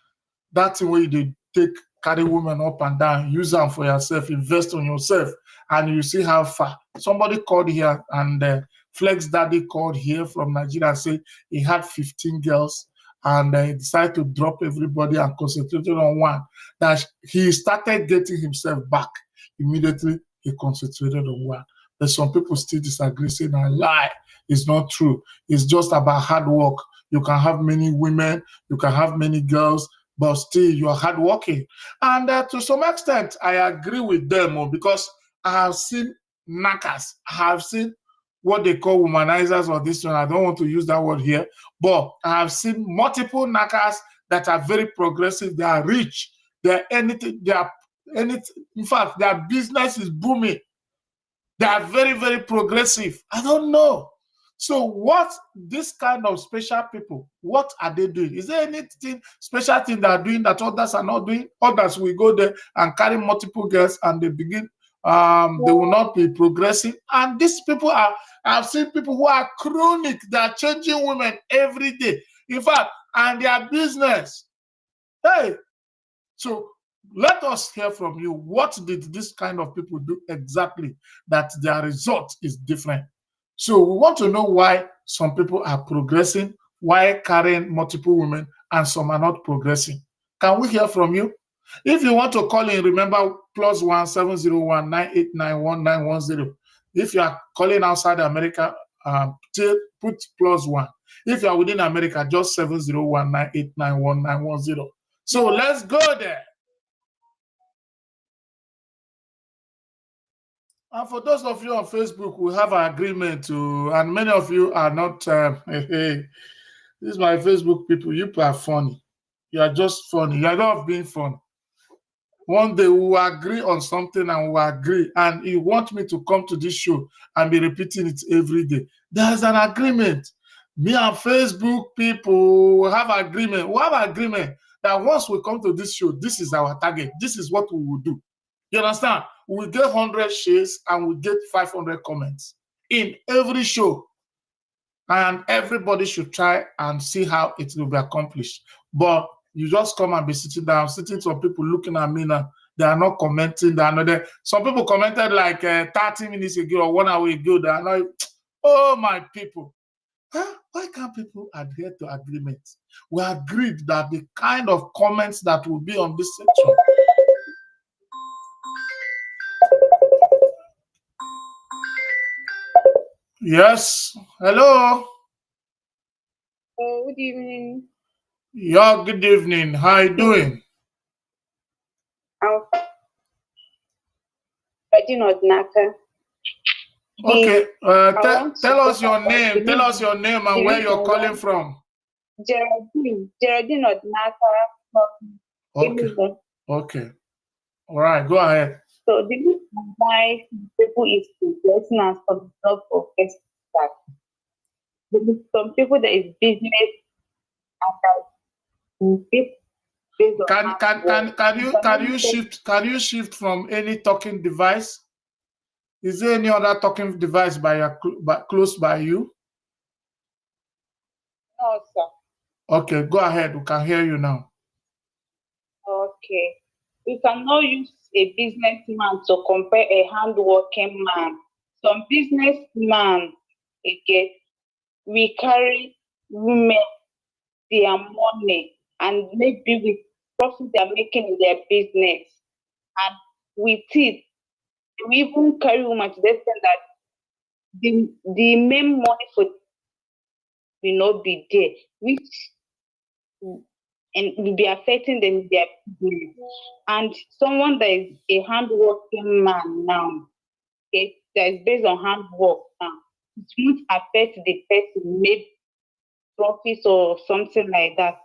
S2: That thing where you take, carry women up and down, use them for yourself, invest on yourself, and you see how far. Somebody called here, and Flex Daddy called here from Nigeria and said he had 15 girls, and he decided to drop everybody and concentrated on one. That he started getting himself back. Immediately, he concentrated on one. But some people still disagree, saying a lie. It's not true. It's just about hard work. You can have many women, you can have many girls, but still you are hardworking. And to some extent, I agree with them, because I have seen knackers. I have seen what they call womanizers, or this one. I don't want to use that word here, but I have seen multiple knackers that are very progressive. They are rich. They are anything. They are anything. In fact, their business is booming. They are very, very progressive. I don't know. So what, this kind of special people, what are they doing? Is there anything special thing they are doing that others are not doing? Others will go there and carry multiple girls and they begin, they will not be progressing. And these people are, I've seen people who are chronic, they are changing women every day. In fact, and their business. Hey, so let us hear from you. What did this kind of people do exactly that their result is different? So we want to know why some people are progressing, why carrying multiple women, and some are not progressing. Can we hear from you? If you want to call in, remember +1 701 989 1910. If you are calling outside America, put +1. If you are within America, just 701 989 1910. So let's go there. And for those of you on Facebook, we have an agreement to, and many of you are not. This is my Facebook people. You are funny. You are just funny. You are not being funny. One day we will agree on something and we will agree. And you want me to come to this show and be repeating it every day. There's an agreement. Me and Facebook people will have agreement. We have agreement that once we come to this show, this is our target. This is what we will do. You understand? We get 100 shares and we get 500 comments in every show. And everybody should try and see how it will be accomplished. But you just come and be sitting down, sitting some people looking at me now. They are not commenting. They are not there. Some people commented like 30 minutes ago or 1 hour ago. They are not, oh, my people. Huh? Why can't people adhere to agreements? We agreed that the kind of comments that will be on this section. Yes. Hello.
S8: Oh, good evening.
S2: Yeah, good evening. How are you doing?
S8: I'm Odinaka.
S2: Okay. Tell us your name. Tell us your name and where you're calling from.
S8: Geraldine Odinaka from
S2: Okay. Okay. All right. Go ahead.
S8: So the reason why people is progressing and some not progressing that there is some people that is business and based on
S2: Can you shift from any talking device? Is there any other talking device close by you?
S8: No, sir.
S2: Okay, go ahead. We can hear you now.
S8: Okay. We cannot use a businessman to compare a hardworking man. Some businessman, again, we carry women, their money, and maybe with profit they're making in their business. And with it, we even carry women to the extent that the main money for will not be there, which and will be affecting them their business. And someone that is a hardworking man now, okay, that is based on hard work now, it won't affect the person, maybe profits or something like that.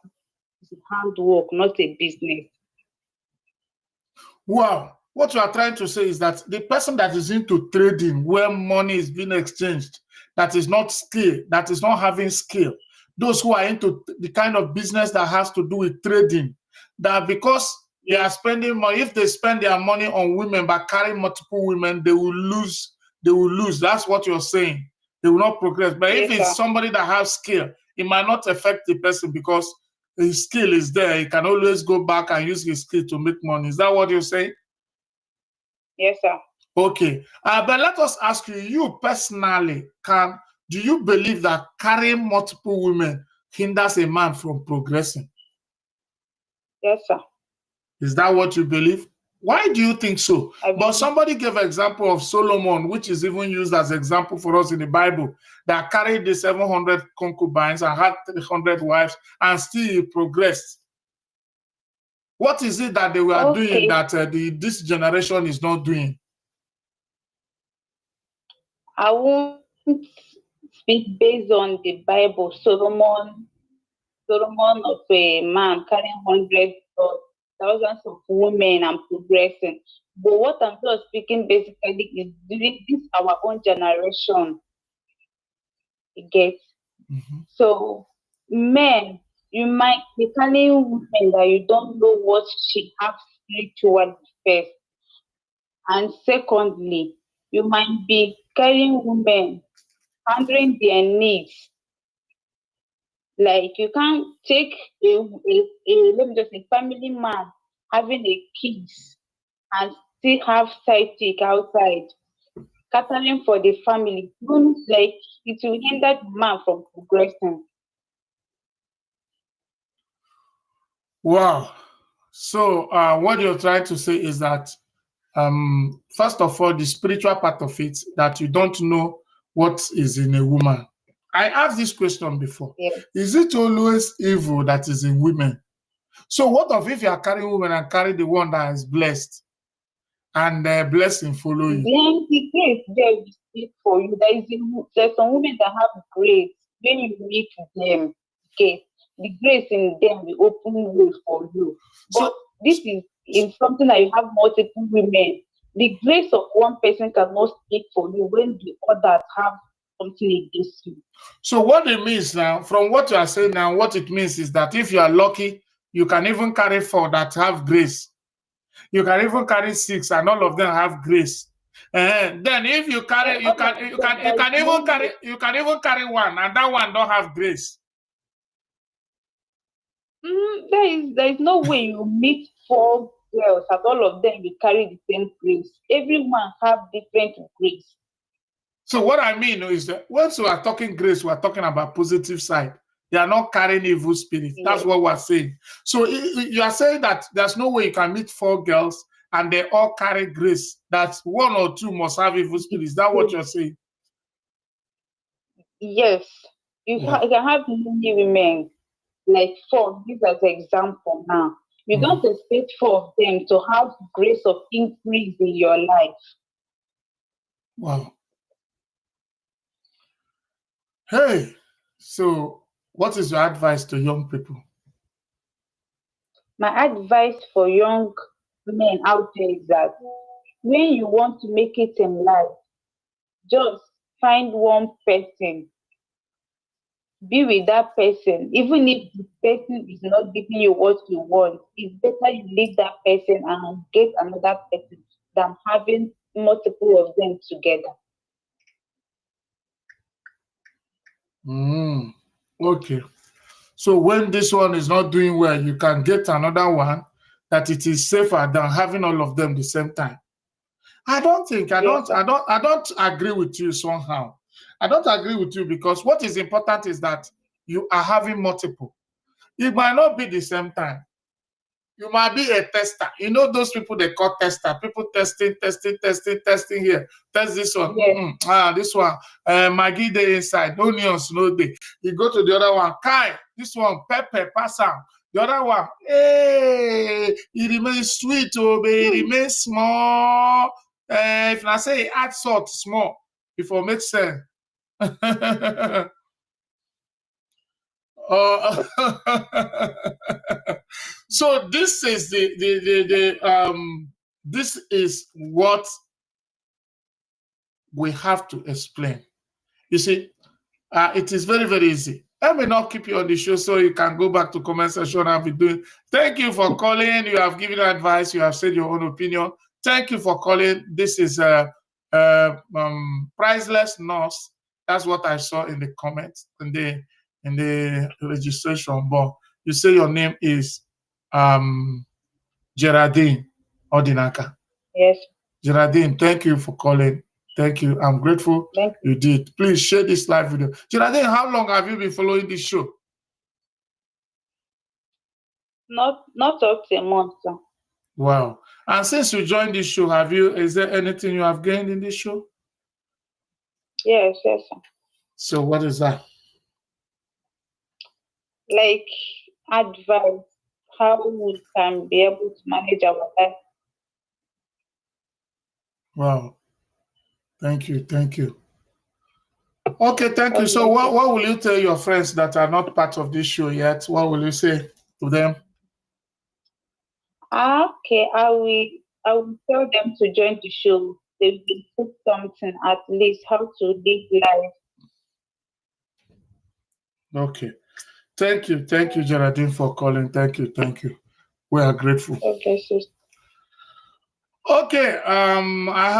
S8: It's hard work, not a business.
S2: Wow. What you are trying to say is that the person that is into trading, where money is being exchanged, that is not skill, that is not having skill, those who are into the kind of business that has to do with trading, that because they are spending money, if they spend their money on women by carrying multiple women, they will lose. They will lose. That's what you're saying. They will not progress. But if it's somebody that has skill, it might not affect the person because his skill is there. He can always go back and use his skill to make money. Is that what you're saying?
S8: Yes, sir.
S2: Okay. But let us ask you, you personally, do you believe that carrying multiple women hinders a man from progressing?
S8: Yes, sir.
S2: Is that what you believe? Why do you think so? But somebody gave an example of Solomon, which is even used as example for us in the Bible, that carried the 700 concubines and had 300 wives and still progressed. What is it that they were doing that this generation is not doing?
S8: I won't speak based on the Bible. Solomon of a man carrying hundreds of thousands of women and progressing. But what I'm just speaking basically is during this our own generation. You get? So men, you might be carrying women that you don't know what she has spiritually first. And secondly, you might be carrying women, handling their needs. Like you can't take let me just say family man having a kids and still have side chick outside, catering for the family. Like it will hinder the man from progressing.
S2: Wow. So what you're trying to say is that first of all, the spiritual part of it, that you don't know what is in a woman. I asked this question before.
S8: Yes.
S2: Is it always evil that is in women? So what if you are carrying women and carry the one that is blessed? and blessing follow you.
S8: Then the grace there will speak for you. There's some women that have grace. When you meet them, okay, the grace in them will open way for you. But
S2: So
S8: this is in something that you have multiple women. The grace of one person cannot speak for you when the others have something against you.
S2: So what it means now, from what you are saying now, what it means is that if you are lucky, you can even carry 4 that have grace. You can even carry 6, and all of them have grace. Then if you carry, you can even carry 1, and that one don't have grace.
S8: There is no way you meet 4 girls and all of them will carry the same grace. Everyone have different grace.
S2: So what I mean is that once we are talking grace, we are talking about positive side. They are not carrying evil spirit. That's what we're saying. So you are saying that there's no way you can meet 4 girls and they all carry grace. That 1 or 2 must have evil spirit. Is that what you're saying?
S8: Yes. You can have many women, like 4, this as an example now. You don't expect 4 of them to have grace of increase in your life.
S2: Wow. Hey, so what is your advice to young people?
S8: My advice for young men out there is that when you want to make it in life, just find one person, be with that person. Even if the person is not giving you what you want, it's better you leave that person and get another person than having multiple of them together.
S2: Okay. So when this one is not doing well, you can get another one that it is safer than having all of them the same time. I don't agree with you somehow. I don't agree with you because what is important is that you are having multiple. It might not be the same time. You might be a tester. You know those people they call tester. People testing here. Test this one.
S8: Yes.
S2: This one. Maggi dey inside. Onions no dey. You go to the other one. Kai. This one. Pepper. Pass am. The other one. Hey, it remains sweet. Oh, but it remains small. If I say add salt small, before make sense. So this is this is what we have to explain. You see, it is very, very easy. Let me not keep you on the show so you can go back to comment section and be doing. Thank you for calling. You have given advice. You have said your own opinion. Thank you for calling. This is Priceless Nurse. That's what I saw in the comments in the registration. But you say your name is Geraldine Odinaka.
S8: Yes.
S2: Geraldine, thank you for calling. Thank you. I'm grateful you did. Please share this live video. Geraldine, how long have you been following this show?
S8: Not up to a month. Sir.
S2: Wow. And since you joined this show, is there anything you have gained in this show?
S8: Yes, sir.
S2: So what is that?
S8: Like advice, how we can be able to manage our life.
S2: Wow. Thank you. Okay, thank you. So what will you tell your friends that are not part of this show yet? What will you say to them?
S8: Okay, I will tell them to join the show. They will put something at least how to live life.
S2: Okay. Thank you, Geraldine, for calling. Thank you. We are grateful.
S8: Okay, sir.
S2: Okay, I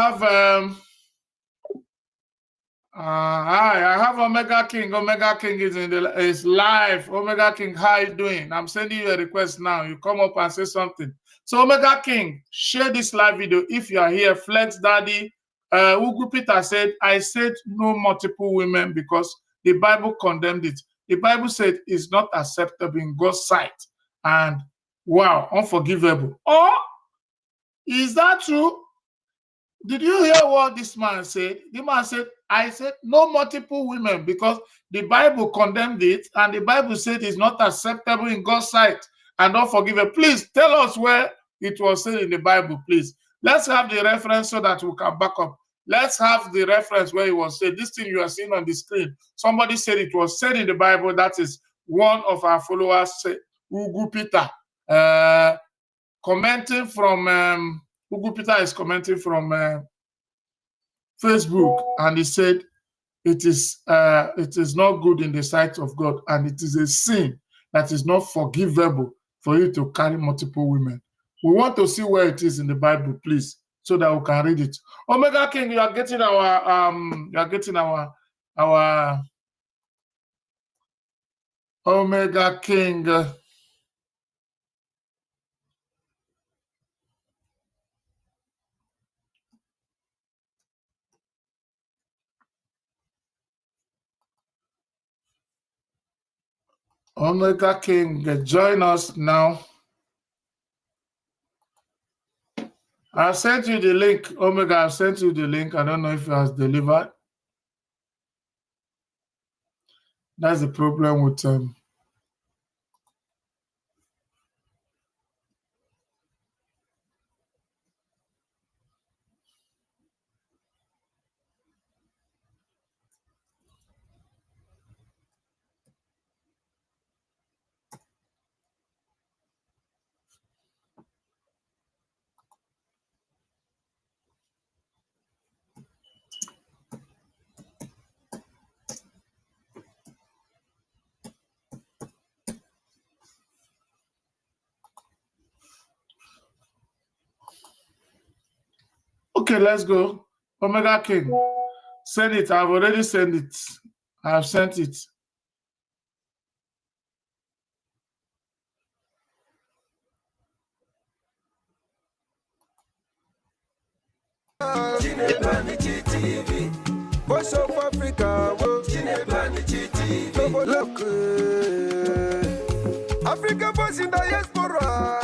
S2: have Omega King. Omega King is live. Omega King, how you doing? I'm sending you a request now. You come up and say something. So Omega King, share this live video if you are here. Flex Daddy, Ugu Peter said, I said no multiple women because the Bible condemned it. The Bible said it's not acceptable in God's sight. And wow, unforgivable. Oh, is that true? Did you hear what this man said? The man said, I said no multiple women because the Bible condemned it and the Bible said it's not acceptable in God's sight and unforgivable. Please tell us where it was said in the Bible, please. Let's have the reference so that we can back up. Let's have the reference where it was said. This thing you are seeing on the screen, somebody said it was said in the Bible. That is one of our followers, Ugu Peter, commenting from Ugu Peter is commenting from Facebook, and he said it is not good in the sight of God, and it is a sin that is not forgivable for you to carry multiple women. We want to see where it is in the Bible, please, so that we can read it. Omega King, you are getting our Omega King. Omega King, join us now. I've sent you the link. Omega, I've sent you the link. I don't know if it has delivered. That's the problem with Okay, let's go. Omega King, send it. I've already sent it. I've sent it.
S1: Voice of Africa, look, Africa voice in diaspora.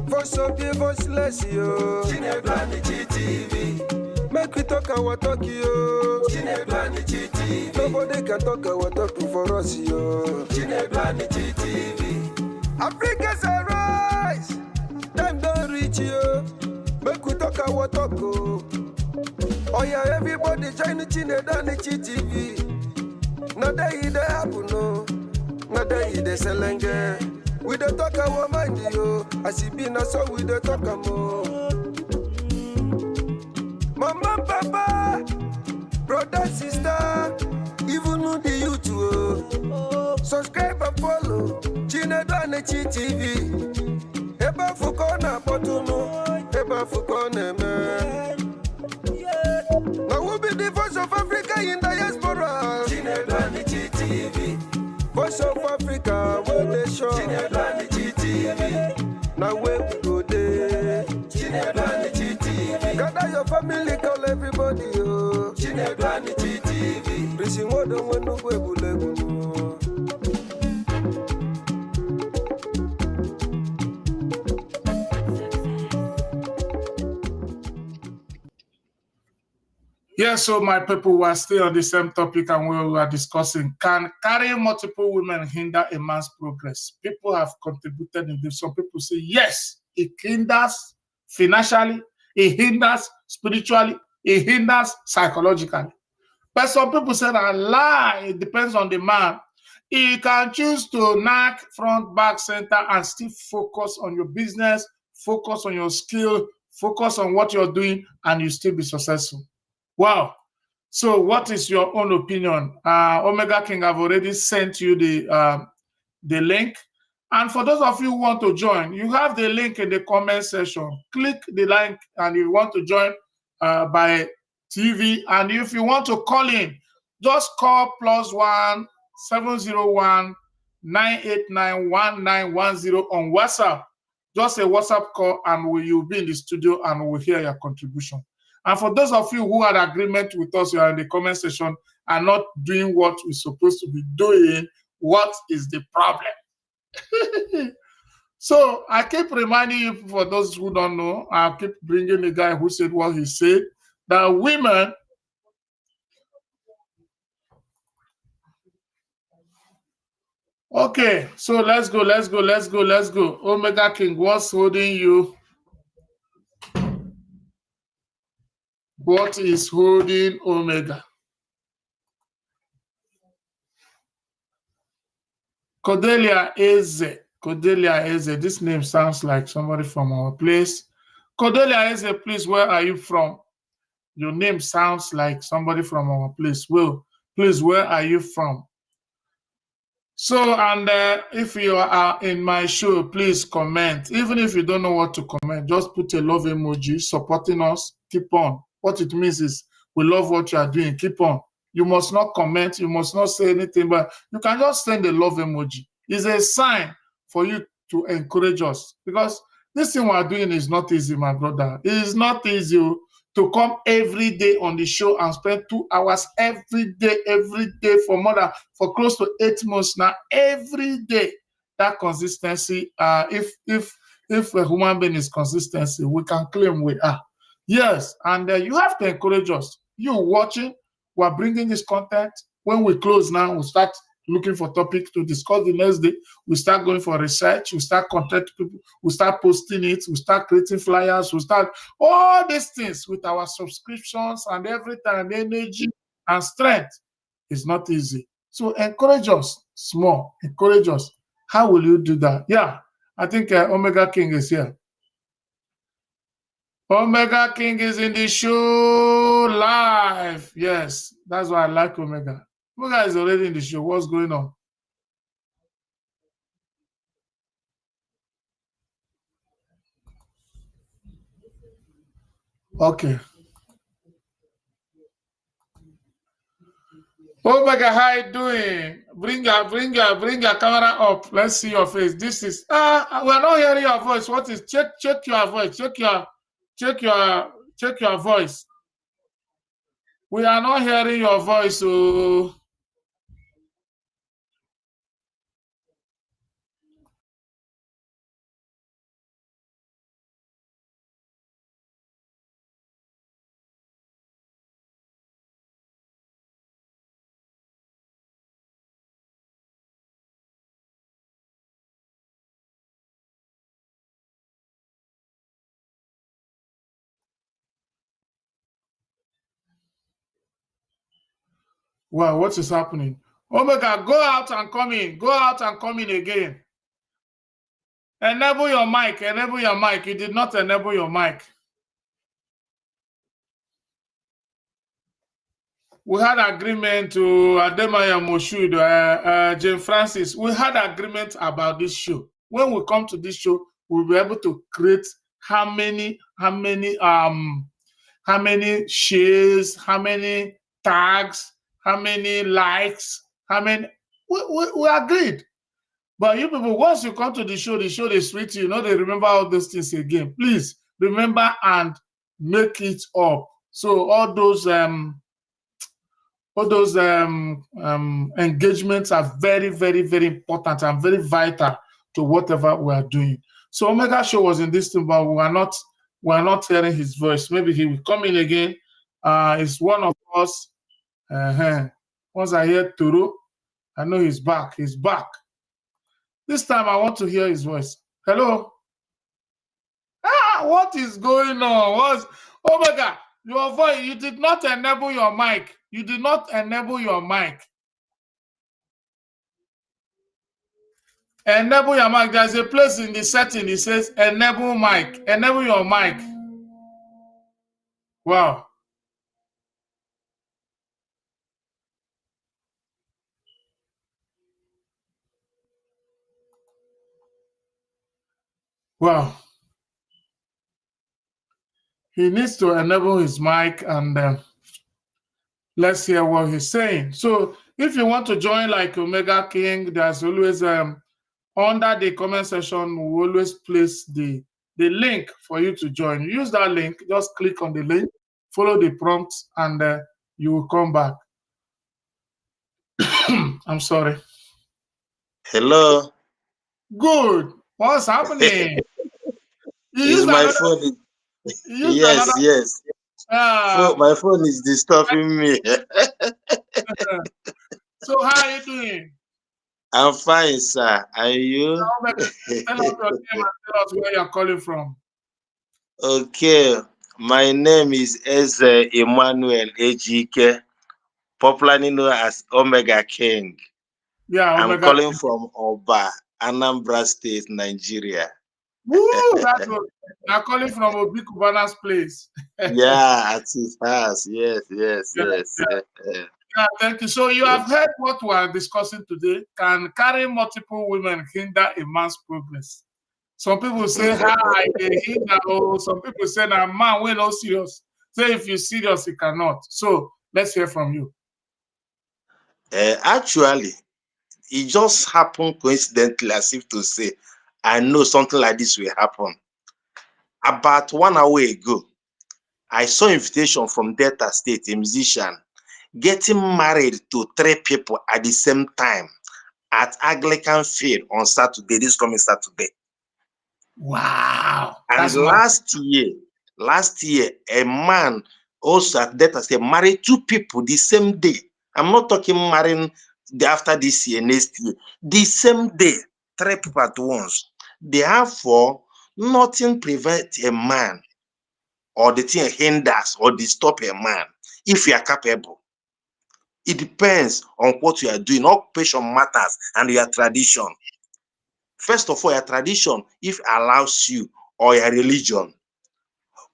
S1: Voice of the voiceless, yo. Make we talk our talk, yo. Nobody can talk our talk for us, yo. Africa's a rise. Time don't reach you. Make we talk our talk, oh yeah, everybody join the Chinedu TV. Not that it happen, no. Not that it selenge. We don't talk our mind, yo. As it be now, so we don't talk more. Mama, papa, brother, sister, even the youth, oh. Subscribe and follow Chinedu TV. Eba fukona potuno, eba fukona man. Now we'll be the voice of Africa in diaspora. Chinedu TV. Voice of Africa, where they show. Chinedu TV. Now where we go there. Chinedu TV. Gather your family, call everybody, oh. Chinedu TV. Prison what don't want no way,
S2: Yes, so my people were still on the same topic, and we were discussing, can carrying multiple women hinder a man's progress? People have contributed in this. Some people say, yes, it hinders financially, it hinders spiritually, it hinders psychologically. But some people say that lie, it depends on the man. You can choose to knock front, back, center, and still focus on your business, focus on your skill, focus on what you're doing, and you still be successful. Wow. So what is your own opinion? Omega King, I've already sent you the link. And for those of you who want to join, you have the link in the comment section. Click the link and you want to join by TV. And if you want to call in, just call +1 701 989 1910 on WhatsApp. Just a WhatsApp call and you'll be in the studio and we'll hear your contribution. And for those of you who had agreement with us, you are in the comment section and not doing what we're supposed to be doing, what is the problem? So I keep reminding you, for those who don't know, I keep bringing the guy who said what he said, that women Okay, so let's go. Omega King, what's holding you? What is holding Omega? Cordelia Eze. This name sounds like somebody from our place. Cordelia Eze, please, where are you from? Your name sounds like somebody from our place. Will, please, where are you from? So, and if you are in my show, please comment. Even if you don't know what to comment, just put a love emoji supporting us. Keep on. What it means is we love what you are doing. Keep on. You must not comment. You must not say anything, but you can just send a love emoji. It's a sign for you to encourage us, because this thing we are doing is not easy, my brother. It is not easy to come every day on the show and spend 2 hours every day for close to 8 months now, every day. That consistency, if a human being is consistency, we can claim we are. Yes, and you have to encourage us. You watching, we're bringing this content. When we close now, we start looking for topics to discuss the next day. We start going for research. We start contacting people. We start posting it. We start creating flyers. We start all these things with our subscriptions and everything, and energy and strength. It's not easy. So encourage us small. Encourage us. How will you do that? Yeah, I think Omega King is here. Omega King is in the show live. Yes, that's why I like Omega. Omega is already in the show. What's going on? Okay. Omega, how you doing? Bring your camera up. Let's see your face. This is we're not hearing your voice. What is check your voice? Check your voice. We are not hearing your voice. So wow, what is happening? Omega, go out and come in. Go out and come in again. Enable your mic. Enable your mic. You did not enable your mic. We had agreement to Ademaya Moshood, Jane Francis. We had agreement about this show. When we come to this show, we'll be able to create how many shares, how many tags, how many likes, how many. We agreed. But you people, once you come to the show is sweet to you. They remember all those things again. Please remember and make it up. So all those engagements are very, very, very important and very vital to whatever we are doing. So Omega Show was in this thing, but we are not hearing his voice. Maybe he will come in again. It's one of us. Once I hear Turu, I know he's back. He's back. This time I want to hear his voice. Hello? What is going on? Omega, your voice, you did not enable your mic. You did not enable your mic. Enable your mic. There's a place in the setting. It says enable mic. Enable your mic. Wow. Wow. He needs to enable his mic, and let's hear what he's saying. So if you want to join like Omega King, there's always under the comment section, we always place the link for you to join. Use that link, just click on the link, follow the prompts, and you will come back. I'm sorry.
S9: Hello.
S2: Good. What's happening?
S9: Is my phone? Yes. My phone is disturbing me.
S2: So how are you doing?
S9: I'm fine, sir. And you?
S2: Tell us your name and tell us where you're calling from.
S9: Okay. My name is Eze Emmanuel Ejike, popularly known as Omega King.
S2: Yeah,
S9: I'm
S2: Omega
S9: calling
S2: King.
S9: from Oba, Anambra State, Nigeria.
S2: Woo! That's what you're calling from Obi Kubana's place.
S9: Yeah, at his house. Yes.
S2: Yeah, thank you. So you have heard what we are discussing today. Can carrying multiple women hinder a man's progress? Some people say, hi, they hinder. Oh, some people say, nah, man, we're not serious. Say, if you're serious, you cannot. So let's hear from you.
S9: Actually, it just happened coincidentally, as if to say, I know something like this will happen. About 1 hour ago, I saw invitation from Delta State, a musician, getting married to 3 people at the same time at Anglican Field on Saturday, this coming Saturday.
S2: Wow.
S9: And last year, a man also at Delta State married 2 people the same day. I'm not talking marrying after this year, next year. The same day, 3 people at once. Therefore, nothing prevents a man or the thing hinders or disturb a man if you are capable. It depends on what you are doing. Occupation matters and your tradition. First of all, your tradition, if it allows you, or your religion,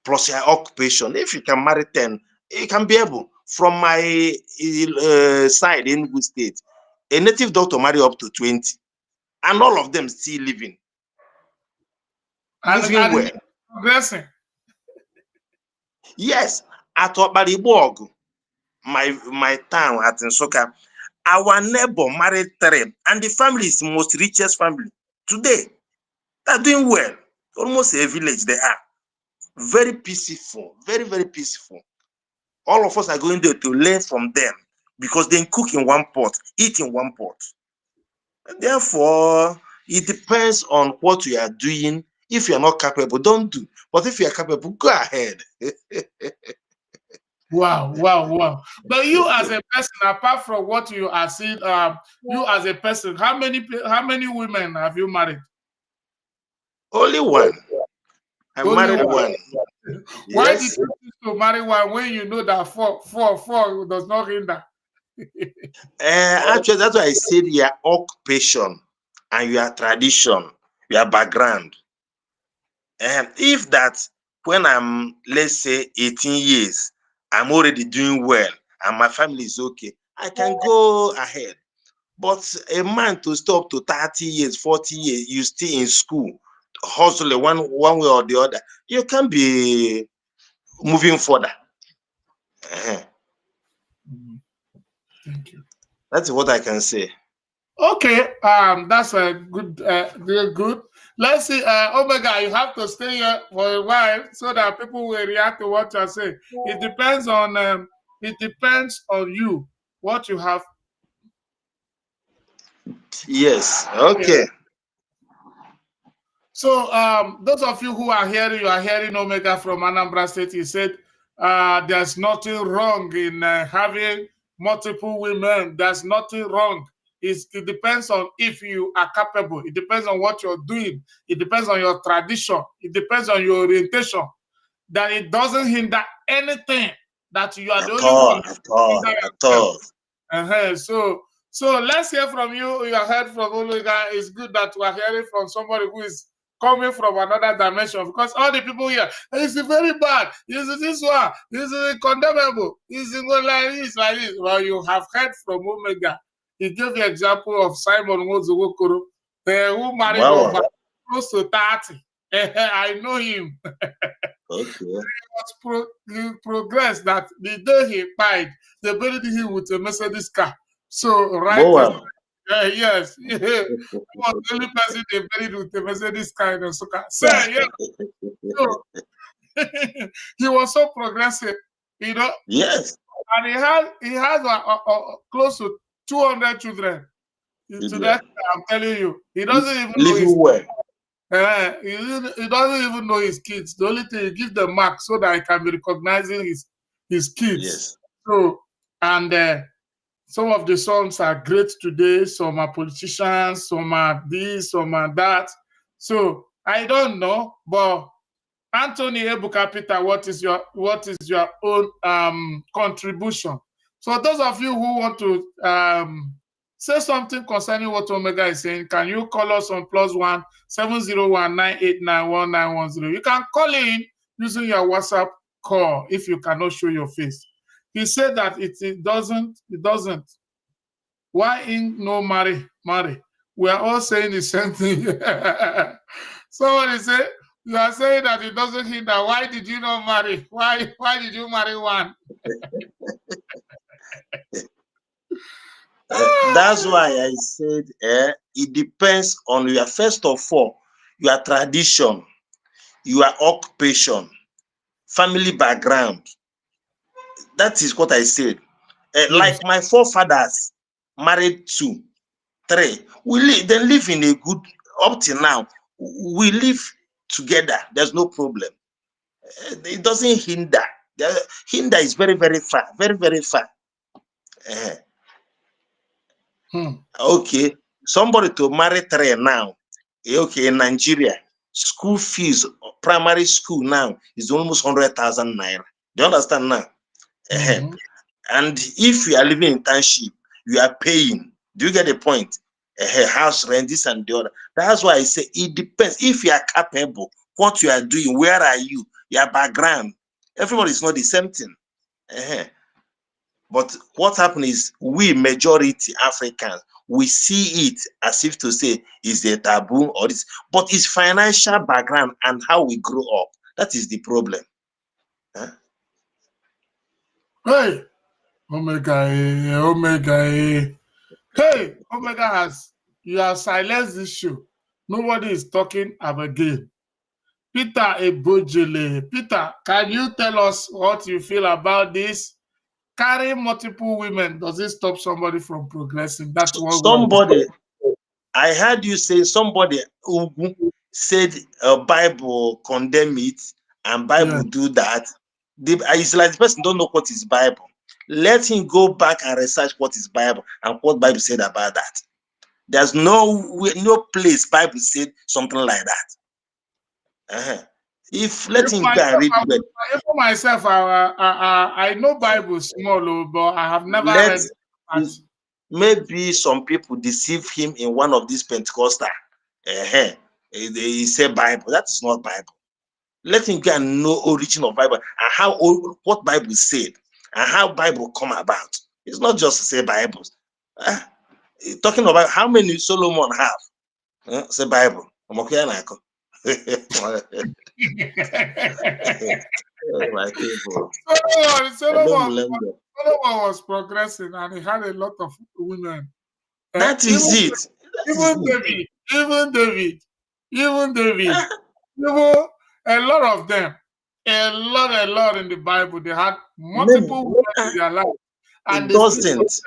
S9: plus your occupation. If you can marry 10, you can be able. From my side in Enugu State, a native doctor marry up to 20, and all of them still living, moving well.
S2: Progressing.
S9: Yes, at Obariborg, my town at Nsukka, our neighbor married 3, and the family is the most richest family today. They're doing well. Almost a village they are. Very peaceful, very, very peaceful. All of us are going there to learn from them because they cook in one pot, eat in one pot. Therefore, it depends on what you are doing. If you are not capable, don't do. But if you are capable, go ahead.
S2: Wow. But you as a person, apart from what you are seeing, you as a person, how many women have you married?
S9: Only one. I married one.
S2: Why
S9: Yes.
S2: did you choose to marry one when you know that four does not hinder?
S9: Actually, that's why I said your occupation and your tradition, your background. If that when I'm, let's say, 18 years, I'm already doing well and my family is okay, I can go ahead. But a man to stop to 30 years, 40 years, you stay in school, hustle one way or the other, you can be moving further.
S2: Thank you.
S9: That's what I can say.
S2: Okay, that's a good, good. Let's see, Omega, you have to stay here for a while so that people will react to what you're saying. It depends on you, what you have.
S9: Yes. Okay.
S2: So, those of you who are hearing, you are hearing Omega from Anambra State. He said, there's nothing wrong in having multiple women. There's nothing wrong. It depends on if you are capable. It depends on what you're doing. It depends on your tradition. It depends on your orientation. That it doesn't hinder anything. That you are the only one.
S9: At all.
S2: So let's hear from you. You heard from Omega. It's good that we are hearing from somebody who is coming from another dimension, because all the people here, it's very bad. This one. This is condemnable. This is like this. Well, you have heard from Omega. He gave the example of Simon Wozowokoro, who married over close to 30. I know him.
S9: Okay.
S2: He progressed that the day he died, they buried him with a Mercedes car. So yes, he was the only person they buried with a Mercedes car in Osaka. So he was so progressive,
S9: Yes.
S2: And he has close to 200 children. To that, I'm telling you, he doesn't even know his
S9: well.
S2: He doesn't even know his kids. The only thing, he gives them marks so that he can be recognizing his kids.
S9: Yes.
S2: So, and some of the songs are great today. Some are politicians, some are this, some are that. So I don't know, but Anthony Ebuka Peter, what is your own contribution? So those of you who want to say something concerning what Omega is saying, can you call us on +1 701 989 1910? You can call in using your WhatsApp call if you cannot show your face. He said that it doesn't. Why in no marry? We are all saying the same thing. Somebody say, you are saying that it doesn't hinder. Why did you not marry? Why did you marry one?
S9: That's why I said it depends on your, first of all, your tradition, your occupation, family background. That is what I said.
S2: Yes.
S9: Like my forefathers married 2, 3. They live in a good, up till now, we live together. There's no problem. It doesn't hinder. Hinder is very, very far. Very, very far. Okay. Somebody to marry 3 now. Okay, in Nigeria, school fees, primary school now is almost 100,000 naira. Do you understand now? And if you are living in township, you are paying. Do you get the point? House rent, this and the other. That's why I say it depends. If you are capable, what you are doing, where are you, your background. Everybody is not the same thing. But what happens is we, majority Africans, we see it as if to say is a taboo or this, but it's financial background and how we grow up. That is the problem.
S2: Hey, Omega. Hey, Omega you have silenced this show. Nobody is talking again. Peter Ebojele. Peter, can you tell us what you feel about this? Carrying multiple women, does it stop somebody from progressing? That's what
S9: somebody. I heard you say somebody said Bible condemn it and Bible do that. It's like the person don't know what is Bible. Let him go back and research what is Bible and what Bible said about that. There's no place Bible said something like that. Let him go and read it.
S2: For myself, I know Bible small, but I have never read it.
S9: Maybe some people deceive him in one of these Pentecostal. He said Bible. That is not Bible. Let him go and know origin of Bible and what Bible said and how Bible come about. It's not just to say Bibles. Talking about how many Solomon have. Say Bible. I'm okay.
S2: Solomon was progressing and he had a lot of women.
S9: That is it.
S2: Even David, a lot of them, a lot in the Bible. They had multiple women in their life, and
S9: it doesn't.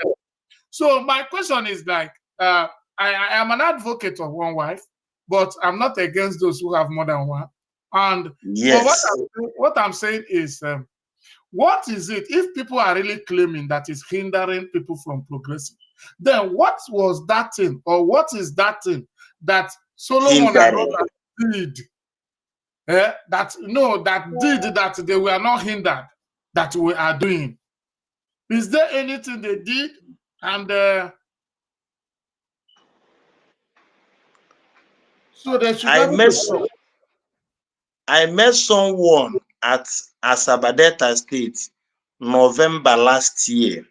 S2: So my question is like, I am an advocate of one wife, but I'm not against those who have more than one. And
S9: yes,
S2: what I'm saying is, what is it if people are really claiming that is hindering people from progressing? Then what was that thing, or what is that thing that Solomon and others did? That they were not hindered, that we are doing. Is there anything they did? And so they should.
S9: I met someone at Asabadeta State November last year.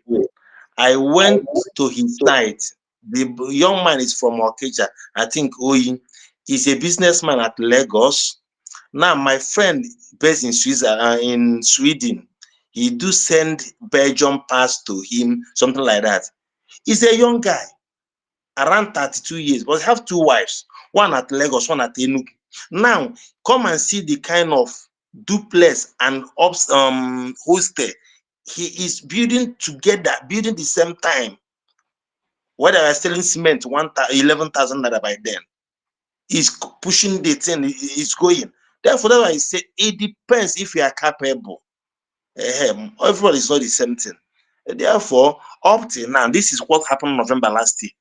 S9: I went to his site. The young man is from Okeja, I think Oyi. He's a businessman at Lagos. Now, my friend based in Sweden, he do send Belgium pass to him, something like that. He's a young guy, around 32 years, but have 2 wives, one at Lagos, one at Enugu. Now, come and see the kind of duplex and hostel he is building together, building the same time. Whether I was selling cement 11,000 naira by then, he's pushing the thing, he's going. Therefore, that's why I say it depends if you are capable. Everybody is not the same thing. Therefore, up till now, this is what happened November last year.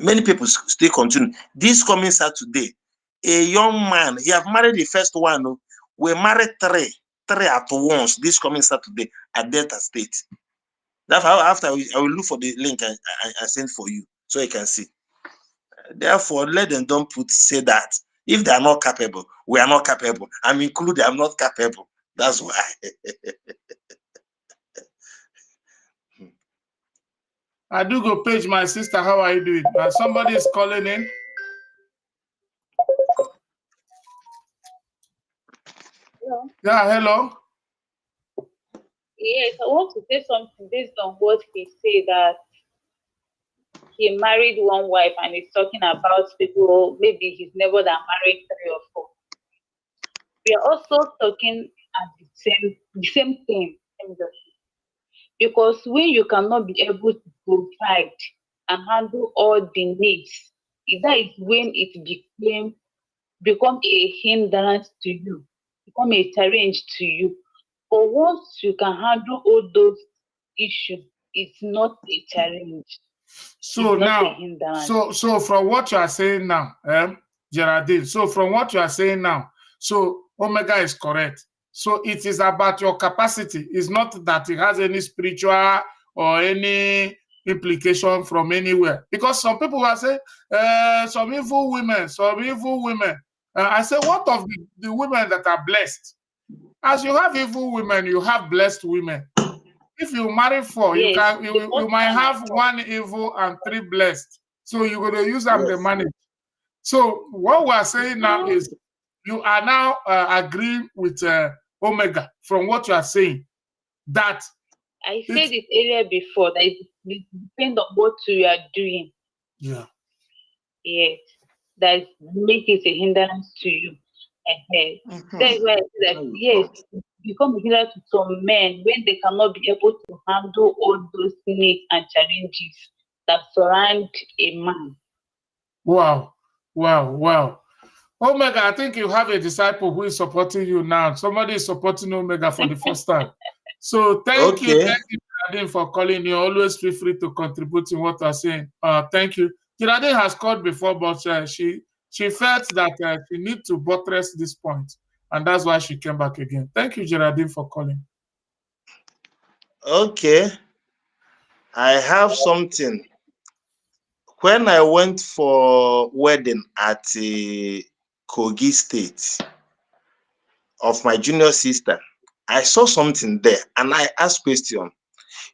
S9: Many people still continue. This coming Saturday, a young man, he have married the first one. We married three at once this coming Saturday at Delta State. That's how after I will look for the link I sent for you so you can see. Therefore, let them don't say that. If they are not capable, we are not capable. I'm included, I'm not capable. That's why.
S2: I do go page my sister. How are you doing? Somebody is calling in.
S8: Hello.
S2: Yeah, hello.
S8: Yes, I want to say something based on what he said, that he married one wife and he's talking about people, maybe he's never that married 3 or 4. We are also talking at the same thing. Because when you cannot be able to provide and handle all the needs, that is when it become a hindrance to you, become a challenge to you. But once you can handle all those issues, it's not a challenge.
S2: So now, so from what you are saying now, Geraldine, so from what you are saying now, so Omega is correct. So it is about your capacity. It's not that it has any spiritual or any implication from anywhere. Because some people will say, some evil women. I say, what of the women that are blessed? As you have evil women, you have blessed women. If you marry 4,
S8: yes,
S2: you might have 1 evil and 3 blessed. So you're going to use them the money. So what we're saying now is you are now agreeing with Omega from what you are saying. That
S8: I said it earlier before that it depends on what you are doing.
S2: Yeah.
S8: Yes, that make it a hindrance to you. That's why I say that yes, become a hindrance to some men when they cannot be able to handle all those needs and challenges that surround a man.
S2: Wow. Omega, I think you have a disciple who is supporting you now. Somebody is supporting Omega for the first time. So thank you, Geraldine, for calling. You always feel free to contribute in what I'm saying. Thank you. Geraldine has called before, but she felt that she needs to buttress this point, and that's why she came back again. Thank you, Geraldine, for calling.
S9: Okay. I have something. When I went for wedding at Kogi State of my junior sister, I saw something there and I asked question.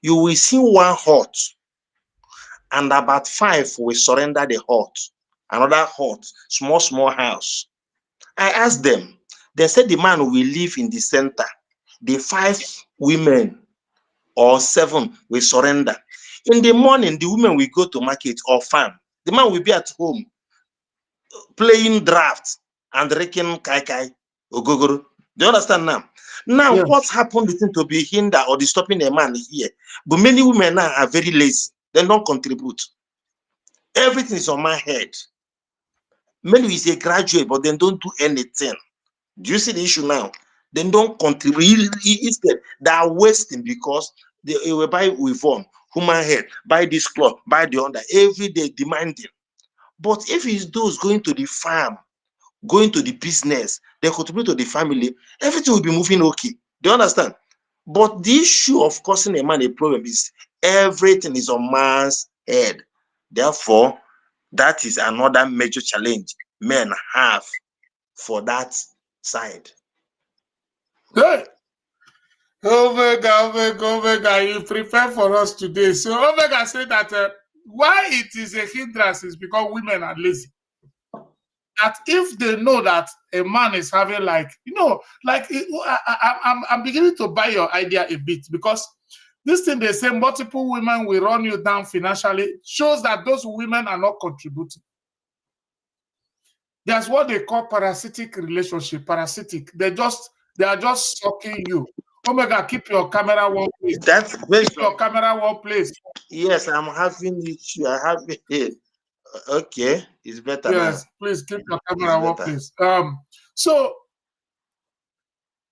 S9: You will see 1 hut and about 5 will surrender the hut. Another hut, small house. I asked them. They said the man will live in the center. The 5 women or 7 will surrender. In the morning, the women will go to market or farm. The man will be at home playing draft and drinking kai ogogoro. Do you understand now? Now,
S2: Yes.
S9: what happened to be hinder or disturbing a man here? But many women now are very lazy. They don't contribute. Everything is on my head. Many is a graduate, but they don't do anything. Do you see the issue now? They don't contribute. Instead, they are wasting because they will buy with human hair, buy this cloth, buy the other, every day demanding. But if it's those going to the farm, going to the business, they contribute to the family, everything will be moving okay. Do you understand? But the issue of causing a man a problem is everything is on man's head. Therefore, that is another major challenge men have for that side.
S2: Hey. Omega, you prepare for us today. So Omega said that why it is a hindrance is because women are lazy. That if they know that a man is having I'm beginning to buy your idea a bit, because this thing they say multiple women will run you down financially shows that those women are not contributing. That's what they call parasitic relationship. Parasitic. They are just sucking you. Omega, keep your camera one place.
S9: That's very
S2: keep your camera one place.
S9: Yes, I'm having issue. I have it. Okay, it's better now.
S2: Yes, please keep your camera one place. So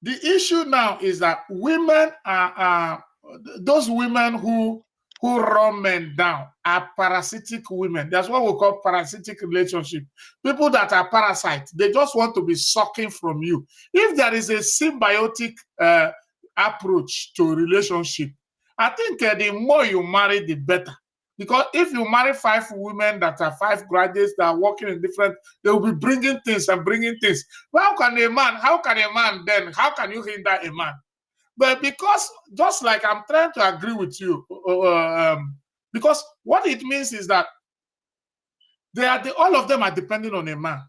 S2: the issue now is that women are those women who run men down are parasitic women. That's what we call parasitic relationship. People that are parasites, they just want to be sucking from you. If there is a symbiotic approach to relationship, I think the more you marry, the better. Because if you marry 5 women that are 5 graduates that are working in different, they will be bringing things and bringing things. Well, how can a man then, how can you hinder a man? But because, just like I'm trying to agree with you, because what it means is that all of them are depending on a man.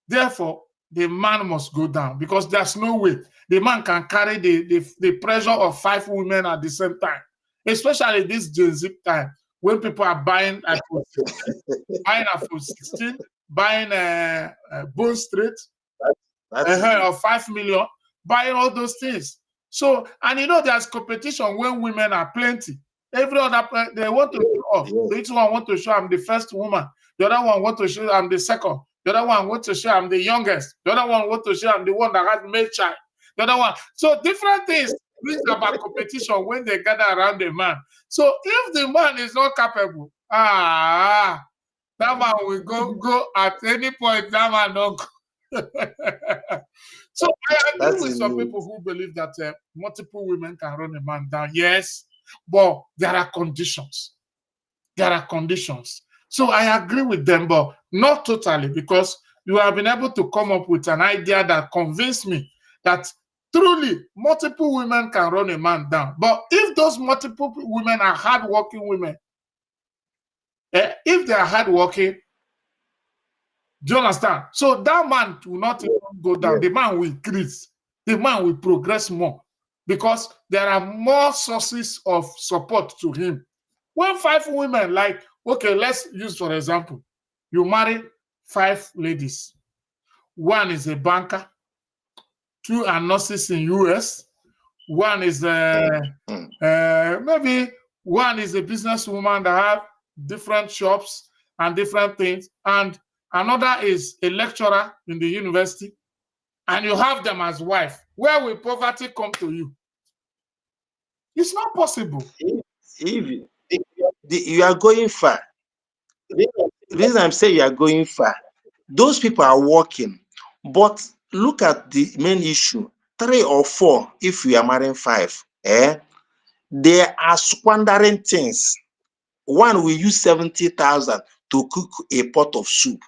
S2: Therefore, the man must go down because there's no way the man can carry the pressure of 5 women at the same time, especially this Gen Z time when people are buying iPhone 16, buying Bone Street of 5 million, buying all those things. So, and you know, there's competition when women are plenty. Every other, they want to show off. Each one want to show I'm the first woman. The other one want to show I'm the second. The other one want to show I'm the youngest. The other one want to show I'm the one that has male child. The other one. So different things about competition when they gather around the man. So if the man is not capable, that man will go at any point. That man don't go. So I agree with some people who believe that multiple women can run a man down. Yes, but there are conditions. There are conditions. So I agree with them, but not totally, because you have been able to come up with an idea that convinced me that truly multiple women can run a man down. But if those multiple women are hardworking women, if they are hardworking, do you understand? So that man will not even go down. The man will increase. The man will progress more because there are more sources of support to him. When 5 women, like, okay, let's use for example, you marry 5 ladies. 1 is a banker, 2 are nurses in US, 1 is maybe 1 is a businesswoman that have different shops and different things, and another is a lecturer in the university, and you have them as wife. Where will poverty come to you? It's not possible.
S9: If you are going far. The reason I'm saying you are going far, those people are working, but look at the main issue. 3 or 4, if you are marrying 5, they are squandering things. 1 will use 70,000 to cook a pot of soup.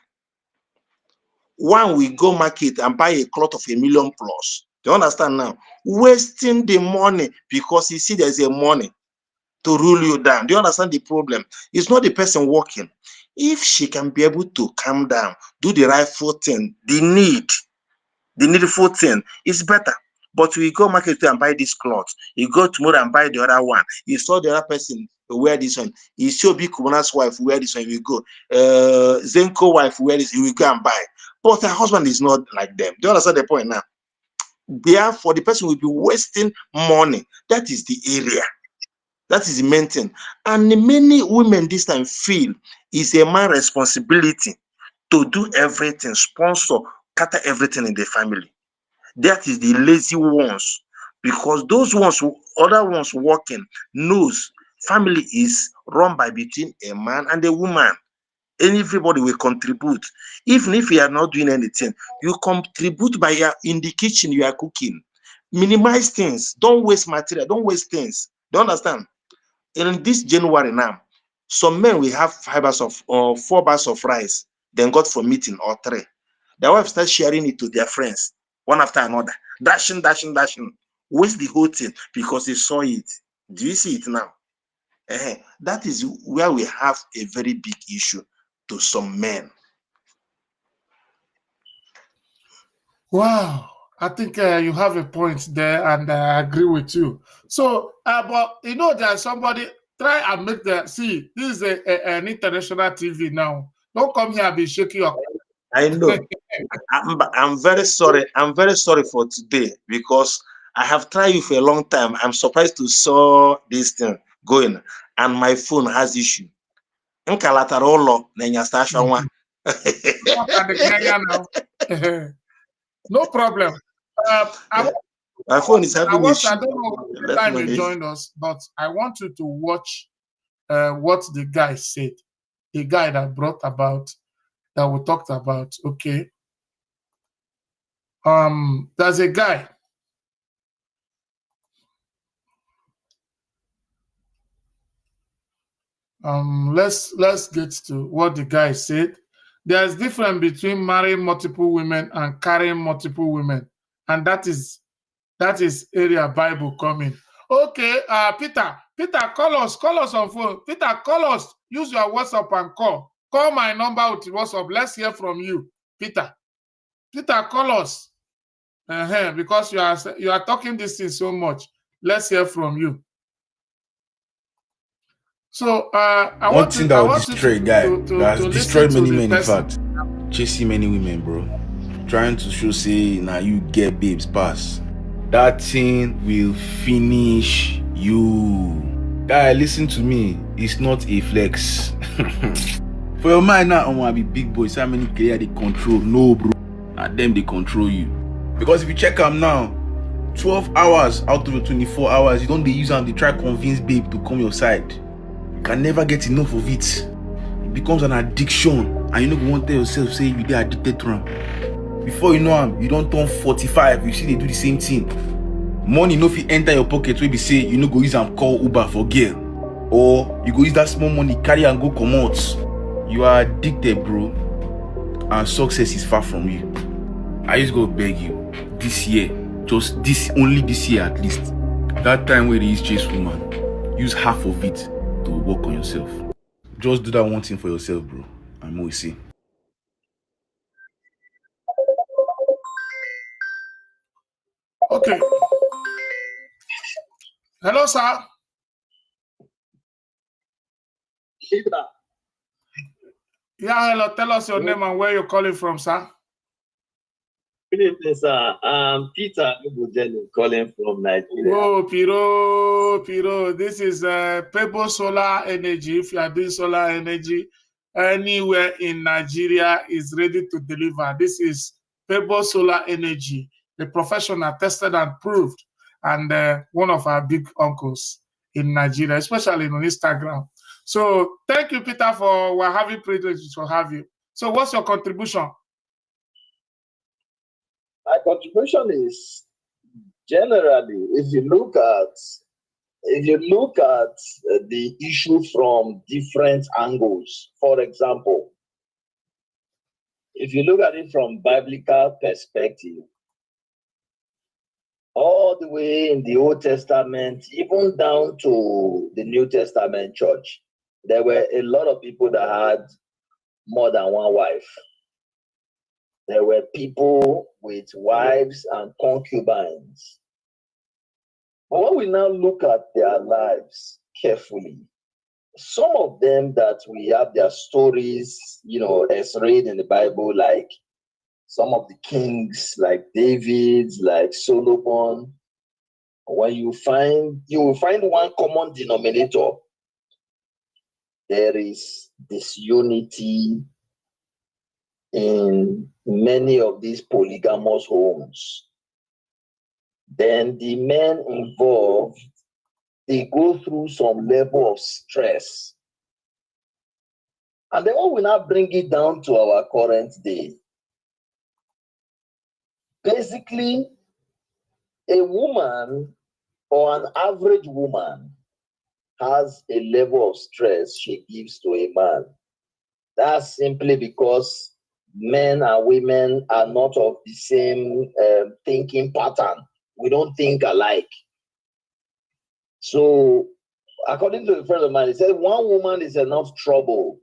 S9: 1 will go market and buy a cloth of $1 million plus. Do you understand now? Wasting the money because you see there's a money to rule you down. Do you understand the problem? It's not the person working. If she can be able to calm down, do the rightful thing, the needful thing, is better. But we go market and buy this cloth. You go tomorrow and buy the other one. You saw the other person wear this one. You saw Big Kubona's wife wear this one. You go. Zenko wife wear this. You will go and buy. But her husband is not like them. Do you understand the point now? Therefore, the person will be wasting money. That is the area. That is the main thing. And many women this time feel it's a man's responsibility to do everything, sponsor, cater everything in the family. That is the lazy ones, because those ones, other ones working, knows family is run by between a man and a woman. And everybody will contribute. Even if you are not doing anything, you contribute by in the kitchen, you are cooking. Minimize things. Don't waste material. Don't waste things. Do you understand? In this January now, some men will have 5 bags of 4 bags of rice, then got for meeting or 3. Their wife starts sharing it to their friends, one after another, dashing, waste the whole thing because they saw it. Do you see it now? That is where we have a very big issue to some men.
S2: Wow. I think you have a point there, and I agree with you. So, but you know, there's somebody try and make the see. This is an international TV now. Don't come here and be shaking your.
S9: I know. I'm very sorry. I'm very sorry for today because I have tried you for a long time. I'm surprised to saw this thing going, and my phone has issue. No
S2: problem.
S9: My phone is having issue.
S2: I don't know the time you joined us, but I want you to watch what the guy said. The guy that we talked about. Okay. There's a guy. Let's get to what the guy said. There's difference between marrying multiple women and carrying multiple women, and that is area Bible coming. Okay, Peter, call us on phone. Peter, call us. Use your WhatsApp and call. Call my number with WhatsApp. Let's hear from you, Peter. Peter, call us. Because you are talking this thing so much. Let's hear from you. So
S3: one thing that will destroy a guy that has destroyed many men, in fact, chasing many women, bro. Trying to show say now you get babes pass. That thing will finish you. Guy, listen to me. It's not a flex. For your mind now, I want to be big boys. How many career they control? No, bro. And them they control you. Because if you check them now, 12 hours out of the 24 hours, you don't use them. They try to convince babe to come your side. You can never get enough of it. It becomes an addiction, and you don't want to tell yourself say you are addicted to them. Before you know them, you don't turn 45. You see they do the same thing. Money no fit enter your pocket where be say you no go use and call Uber for girl, or you go use that small money carry and go come out. You are addicted, bro, and success is far from you. I just go beg you this year, only this year at least, that time where they use chase woman, use half of it to work on yourself. Just do that one thing for yourself, bro, and we'll see.
S2: Okay. Hello, sir. Yeah, hello. Tell us your name and where you're calling from, sir.
S10: Good evening, sir. Peter calling from Nigeria.
S2: Oh, Piro. This is Pebo Solar Energy. If you are doing solar energy anywhere in Nigeria, is ready to deliver. This is Pebo Solar Energy, a professional tested and proved, and one of our big uncles in Nigeria, especially on Instagram. So thank you, Peter, we're having privilege to have you. So what's your contribution?
S10: My contribution is generally, if you look at the issue from different angles, for example, if you look at it from biblical perspective, all the way in the Old Testament, even down to the New Testament church, there were a lot of people that had more than one wife. There were people with wives and concubines. But when we now look at their lives carefully, some of them that we have their stories, as read in the Bible, like some of the kings, like David, like Solomon, when you will find one common denominator. There is disunity in many of these polygamous homes. Then the men involved, they go through some level of stress. And then when we now bring it down to our current day, basically, a woman or an average woman has a level of stress she gives to a man. That's simply because men and women are not of the same thinking pattern. We don't think alike. So, according to a friend of mine, he said one woman is enough trouble.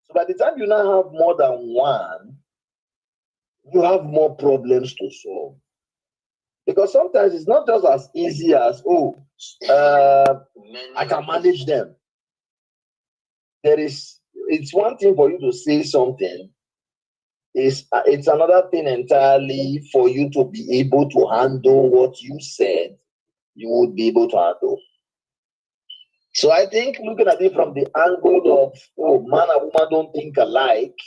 S10: So by the time you now have more than one, you have more problems to solve. Because sometimes it's not just as easy as, I can manage them. It's one thing for you to say something. It's another thing entirely for you to be able to handle what you said you would be able to handle. So I think looking at it from the angle of, man and woman don't think alike,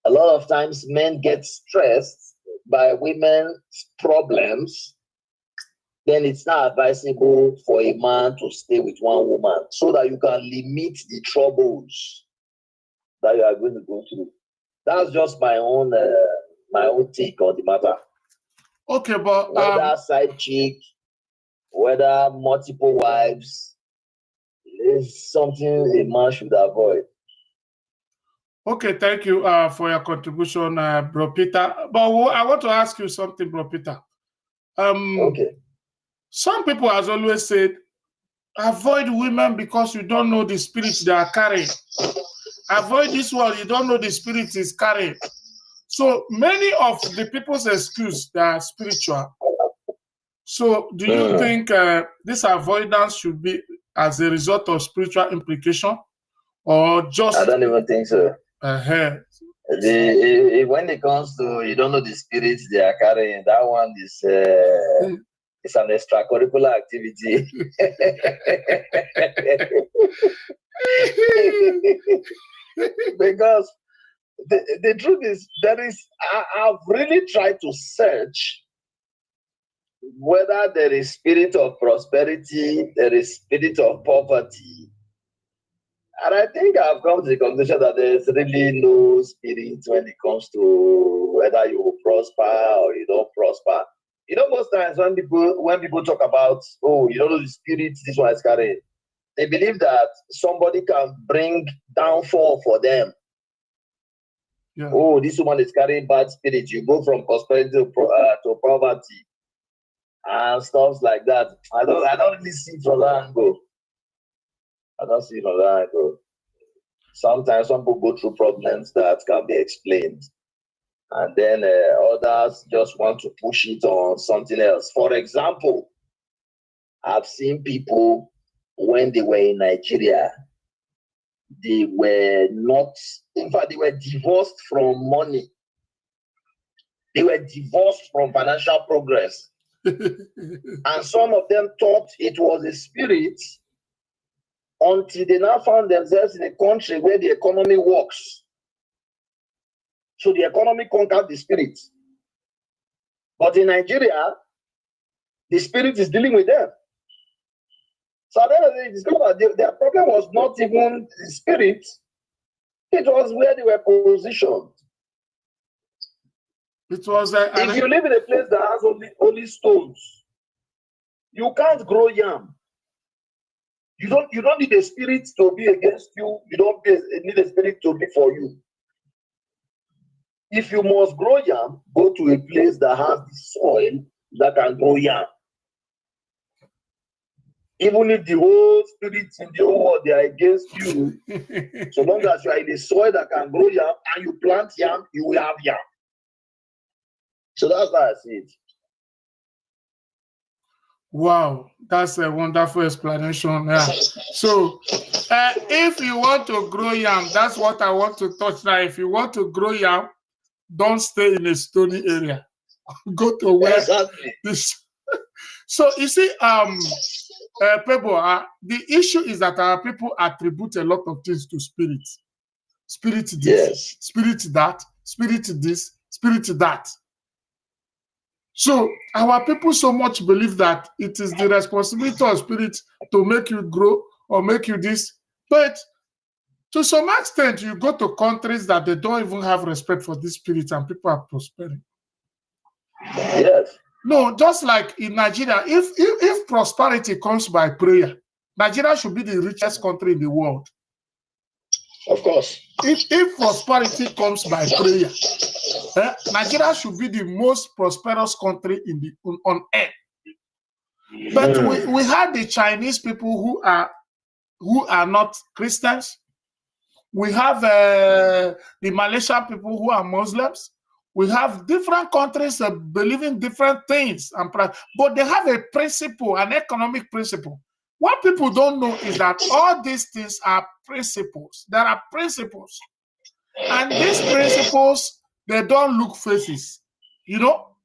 S10: a lot of times men get stressed by women's problems, then it's not advisable for a man to stay with one woman so that you can limit the troubles that you are going to go through. That's just my own take on the matter.
S2: Okay, but
S10: whether side chick, whether multiple wives, is something a man should avoid.
S2: Okay, thank you for your contribution, Bro Peter. But I want to ask you something, Bro Peter.
S10: Okay.
S2: Some people has always said, avoid women because you don't know the spirits they are carrying. Avoid this one, you don't know the spirit is carrying. So many of the people's excuse they are spiritual. So do you think this avoidance should be as a result of spiritual implication, or just?
S10: I don't even think so. When it comes to you don't know the spirits they are carrying, that one is it's an extracurricular activity. Because the truth is, I've really tried to search whether there is spirit of prosperity, there is spirit of poverty. And I think I've come to the conclusion that there's really no spirit when it comes to whether you prosper or you don't prosper. You know, most times when people talk about, oh, you don't know the spirit this one is carrying, they believe that somebody can bring downfall for them. Yeah. Oh, this woman is carrying bad spirit. You go from prosperity to poverty and stuff like that. I don't really see it from that angle. I don't see it from that angle. Sometimes some people go through problems that can be explained, and then others just want to push it on something else. For example, I've seen people when they were in Nigeria, they were not, in fact, they were divorced from money. They were divorced from financial progress. And some of them thought it was a spirit until they now found themselves in a country where the economy works. So the economy conquered the spirit. But in Nigeria, the spirit is dealing with them. So at the end of the day, discovered their problem was not even the spirit, it was where they were positioned.
S2: It was
S10: if you live in a place that has only stones, you can't grow yam. You don't need a spirit to be against you. You don't need a spirit to be for you. If you must grow yam, go to a place that has the soil that can grow yam. Even if the whole spirits in the whole world they are against you, so long as you are in the soil that can grow yam and you plant yam, you will have yam. So that's how I see it.
S2: Wow, that's a wonderful explanation. Yeah. So, if you want to grow yam, that's what I want to touch now. If you want to grow yam, don't stay in a stony area. Go to where this. So you see, people, the issue is that our people attribute a lot of things to spirits. Spirit this, yes. Spirit that, spirit this, spirit that. So our people so much believe that it is the responsibility of spirit to make you grow or make you this. But to some extent, you go to countries that they don't even have respect for this spirit and people are prospering.
S10: Yes.
S2: No, just like in Nigeria, if prosperity comes by prayer, Nigeria should be the richest country in the world.
S10: Of course.
S2: If prosperity comes by prayer, Nigeria should be the most prosperous country on earth. But we have the Chinese people who are not Christians. We have the Malaysian people who are Muslims. We have different countries that believe in different things, but they have a principle, an economic principle. What people don't know is that all these things are principles. There are principles. And these principles, they don't look faces. You know,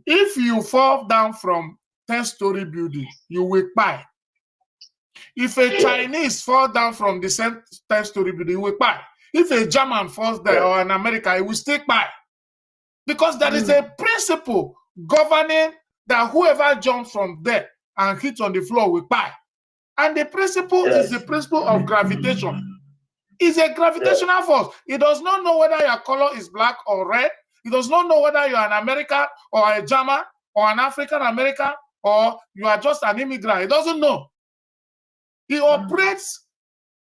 S2: if you fall down from 10-story building, you will buy. If a Chinese fall down from the same 10-story building, he will buy. If a German falls there or an American, he will still buy. Because there is a principle governing that whoever jumps from there and hits on the floor will buy. And the principle is the principle of gravitation. It's a gravitational force. It does not know whether your color is black or red. It does not know whether you're an American or a German or an African American or you are just an immigrant. It doesn't know. It operates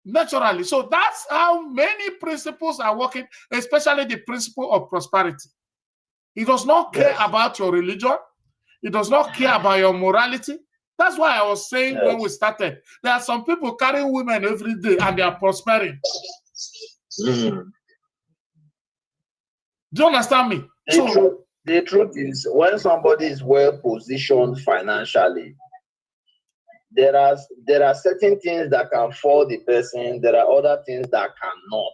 S2: naturally. So that's how many principles are working, especially the principle of prosperity. It does not care about your religion. It does not care about your morality. That's why I was saying when we started, there are some people carrying women every day and they are prospering. Do you understand me?
S10: The truth is, when somebody is well positioned financially, there are certain things that can fall the person. There are other things that cannot.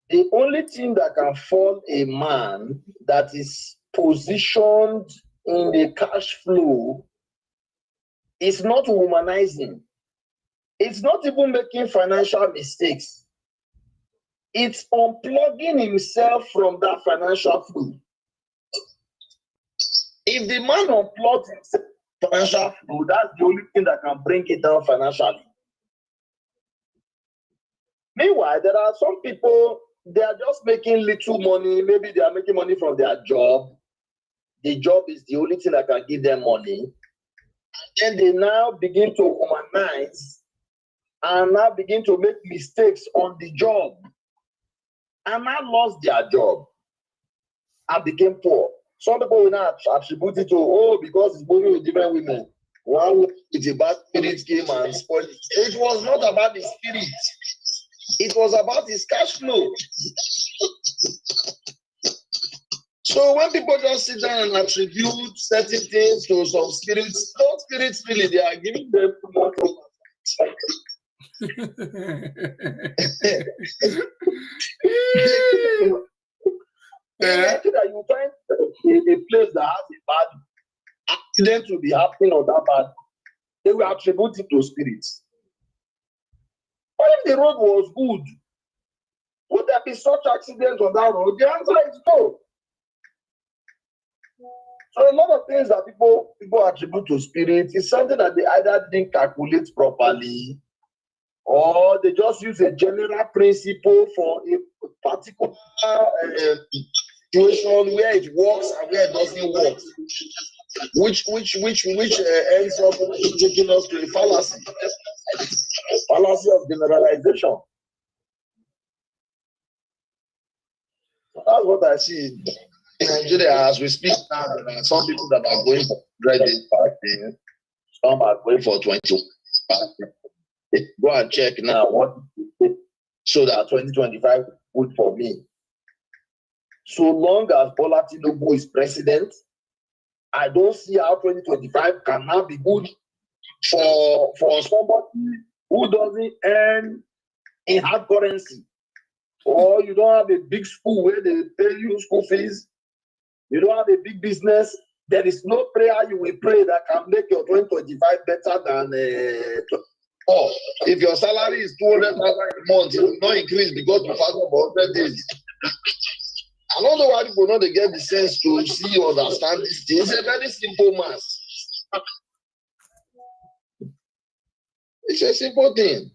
S10: The only thing that can fall a man that is positioned in the cash flow is not womanizing. It's not even making financial mistakes. It's unplugging himself from that financial flow. If the man unplugs himself from financial flow, that's the only thing that can bring it down financially. Meanwhile, there are some people, they are just making little money. Maybe they are making money from their job. The job is the only thing that can give them money. And then they now begin to humanize and now begin to make mistakes on the job. And now lost their job and became poor. Some people will now attribute it to, because it's moving with different women. One with a bad spirit came and spoiled it. It was not about the spirit. It was about his cash flow. So when people just sit down and attribute certain things to some spirits, those spirits really, they are giving them too much. That you find a place that has a bad accident to be happening on that bad, they will attribute it to spirits. But if the road was good, would there be such accidents on that road? The answer is no. So a lot of things that people attribute to spirits is something that they either didn't calculate properly, or they just use a general principle for a particular situation where it works and where it doesn't work, which ends up taking us to a fallacy of generalization. That's what I see in Nigeria as we speak now. There are some people that are going for 100 days fasting, some are going for 20. Go and check now what so that 2025 is good for me. So long as Bola Tinubu is president, I don't see how 2025 can now be good for somebody who doesn't earn in hard currency, or you don't have a big school where they pay you school fees, you don't have a big business. There is no prayer you will pray that can make your 2025 better than if your salary is 200,000 a month, it will not increase because you fast for 100 days. I don't know why people know they get the sense to see or understand this thing. It's a very simple math. It's a simple thing.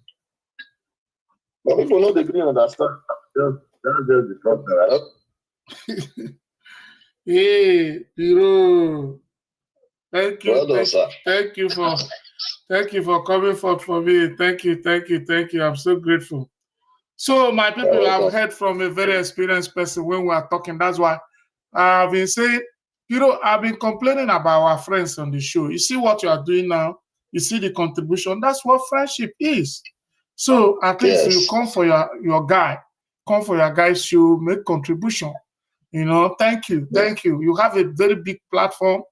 S10: But people know they really understand. That's just the problem, right?
S2: Hey, Hero. Thank you.
S10: Well done, sir.
S2: Thank you for coming forth for me. Thank you. I'm so grateful. So, my people, I've heard from a very experienced person when we are talking. That's why I've been saying, I've been complaining about our friends on the show. You see what you are doing now? You see the contribution? That's what friendship is. So, at least you come for your guy. Come for your guy's show, make contribution. Thank you. You have a very big platform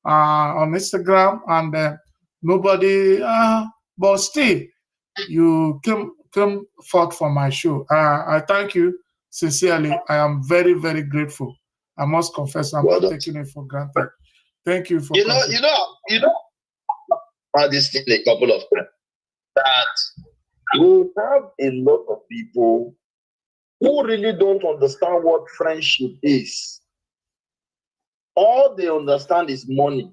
S2: on Instagram, and nobody, but still, you came forth for my show. I thank you sincerely. I am very, very grateful. I must confess, I'm not taking it for granted. Thank you for
S10: you know about this thing a couple of times, that you have a lot of people who really don't understand what friendship is. All they understand is money.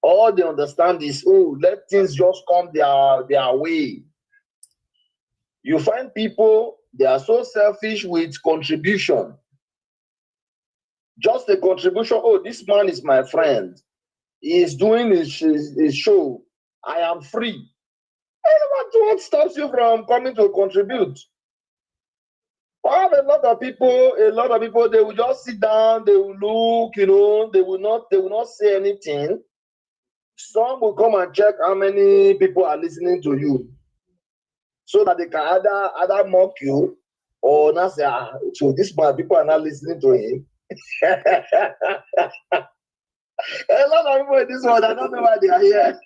S10: All they understand is, oh, let things just come their way. You find people, they are so selfish with contribution. Just a contribution. Oh, this man is my friend. He is doing his show. I am free. What stops you from coming to contribute? I have a lot of people, they will just sit down, they will look, they will not say anything. Some will come and check how many people are listening to you, so that they can either mock you or not say, so this man, people are not listening to him. A lot of people in this world, I don't know why they are here.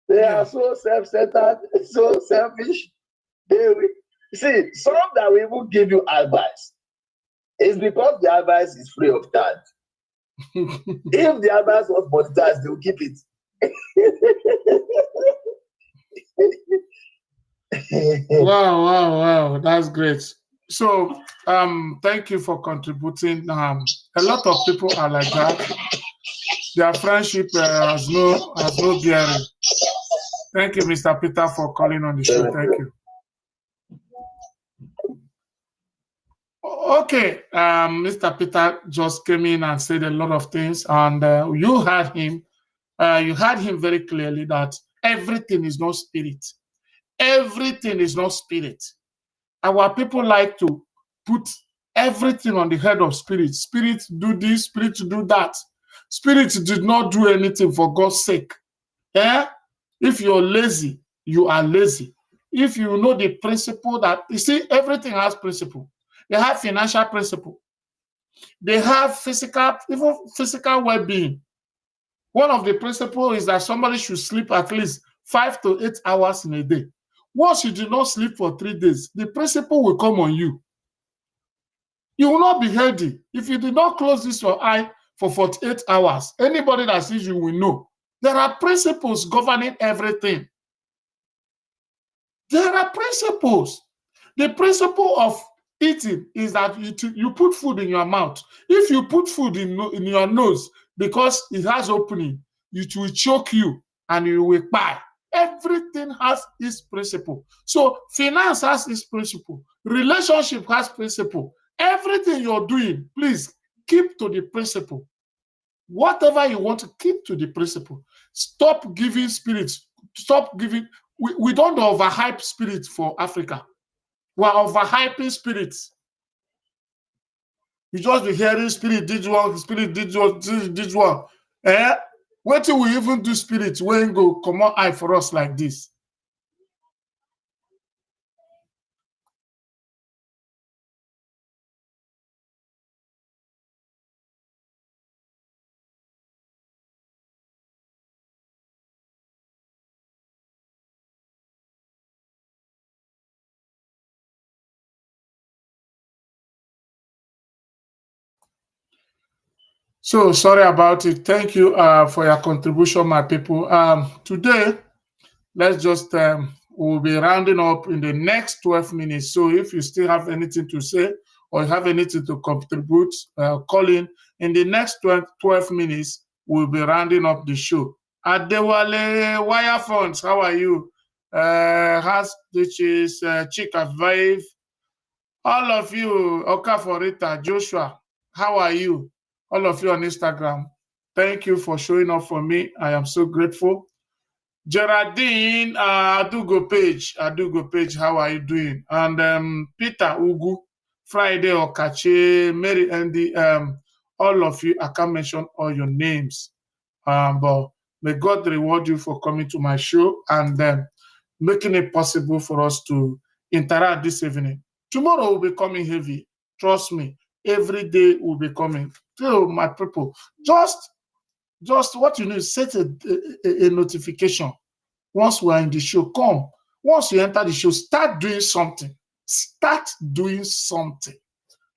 S10: They are so self-centered, so selfish. See, some that will even give you advice. It's because the advice is free of charge. If the advice was monetized, they will keep it.
S2: Wow. That's great. So, thank you for contributing. A lot of people are like that. Their friendship has no bearing. Thank you, Mr. Peter, for calling on the show. Thank you. Okay, Mr. Peter just came in and said a lot of things, and you heard him. You heard him very clearly that everything is not spirit. Everything is not spirit. Our people like to put everything on the head of spirit. Spirit do this, spirit do that. Spirit did not do anything for God's sake. Yeah? If you're lazy, you are lazy. If you know the principle that, you see, everything has principle. They have financial principle. They have even physical well-being. One of the principles is that somebody should sleep at least 5 to 8 hours in a day. Once you do not sleep for 3 days, the principle will come on you. You will not be healthy. If you do not close this your eye for 48 hours, anybody that sees you will know. There are principles governing everything. There are principles. The principle of eating is that you put food in your mouth. If you put food in your nose because it has opening, it will choke you and you will die. Everything has its principle. So finance has its principle. Relationship has principle. Everything you're doing, please keep to the principle. Whatever you want to keep to the principle. Stop giving spirits. Stop giving. We don't overhype spirits for Africa. We're overhyping spirits. You just be hearing spirit did one, spirit did one. Wait till we even do spirits when go come on eye for us like this. So sorry about it. Thank you for your contribution, my people. Today, let's just we'll be rounding up in the next 12 minutes. So if you still have anything to say or you have anything to contribute, call in the next 12 minutes. We'll be rounding up the show. Adewale Wire Funds, how are you? Which is Chika Vive. All of you, Okaforita, Joshua, how are you? All of you on Instagram, thank you for showing up for me. I am so grateful. Geraldine, Adugo Page, how are you doing? And Peter Ugu, Friday Okache, Mary Andy, all of you, I can't mention all your names. But may God reward you for coming to my show and making it possible for us to interact this evening. Tomorrow will be coming heavy. Trust me, every day will be coming. So my people, just what you need, set a notification. Once we are in the show, come. Once you enter the show, start doing something. Start doing something.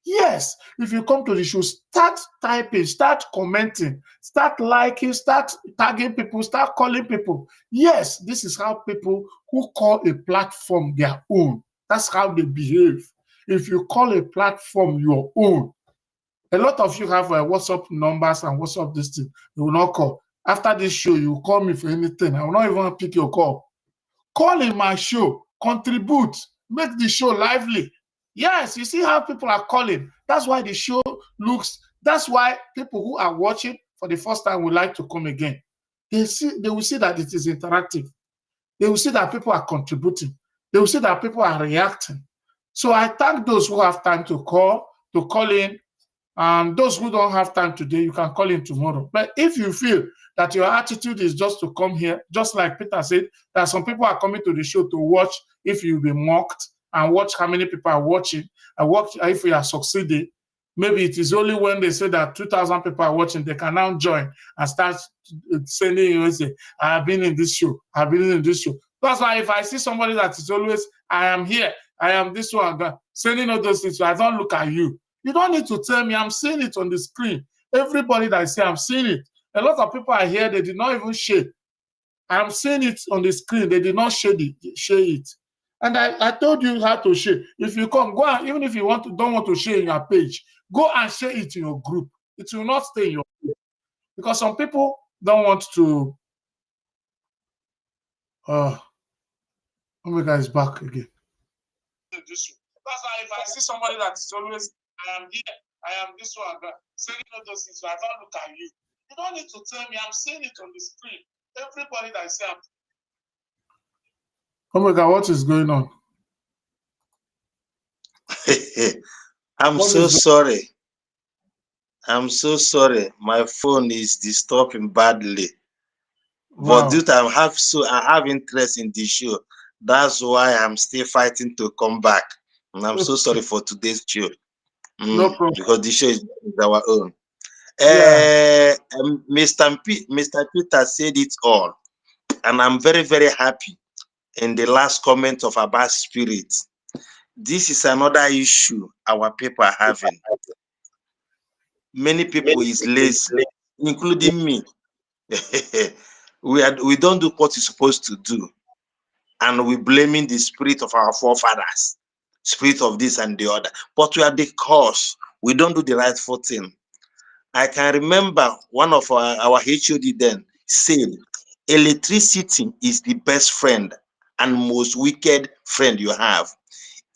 S2: Yes, if you come to the show, start typing, start commenting, start liking, start tagging people, start calling people. Yes, this is how people who call a platform their own. That's how they behave. If you call a platform your own, a lot of you have WhatsApp numbers and WhatsApp this thing. You will not call. After this show, you call me for anything. I will not even pick your call. Call in my show, contribute, make the show lively. Yes, you see how people are calling. That's why the show looks, that's why people who are watching for the first time would like to come again. They will see that it is interactive. They will see that people are contributing. They will see that people are reacting. So I thank those who have time to call in. And those who don't have time today, you can call in tomorrow. But if you feel that your attitude is just to come here, just like Peter said, that some people are coming to the show to watch if you'll be mocked and watch how many people are watching and watch if you are succeeding. Maybe it is only when they say that 2,000 people are watching, they can now join and start sending you and say, I have been in this show, I've been in this show. That's why if I see somebody that is always, I am here, I am this one, sending all those things, so I don't look at you. You don't need to tell me. I'm seeing it on the screen. Everybody that I see, I'm seeing it. A lot of people are here, they did not even share. I'm seeing it on the screen. They did not share it. And I told you how to share. If you come, go and, even if you don't want to share in your page, go and share it in your group. It will not stay in your group. Because some people don't want to. Omega is back again. That's why if I see somebody that is always, I am here, I am this one, saying all those things, so I don't look at you. You don't need to tell me. I'm seeing it on the screen. Everybody that I see, Omega, what is going on?
S9: I'm so sorry. I'm so sorry. My phone is disturbing badly. Wow. But due to I have interest in the show. That's why I'm still fighting to come back. And I'm so sorry for today's show.
S2: No problem.
S9: Because the show is our own. Mr. Peter said it all. And I'm very, very happy in the last comment of about spirit. This is another issue our people are having. Many people is lazy, including me. We don't do what we're supposed to do. And we're blaming the spirit of our forefathers, spirit of this and the other. But we are the cause. We don't do the rightful thing. I can remember one of our HOD then said, electricity is the best friend and most wicked friend you have.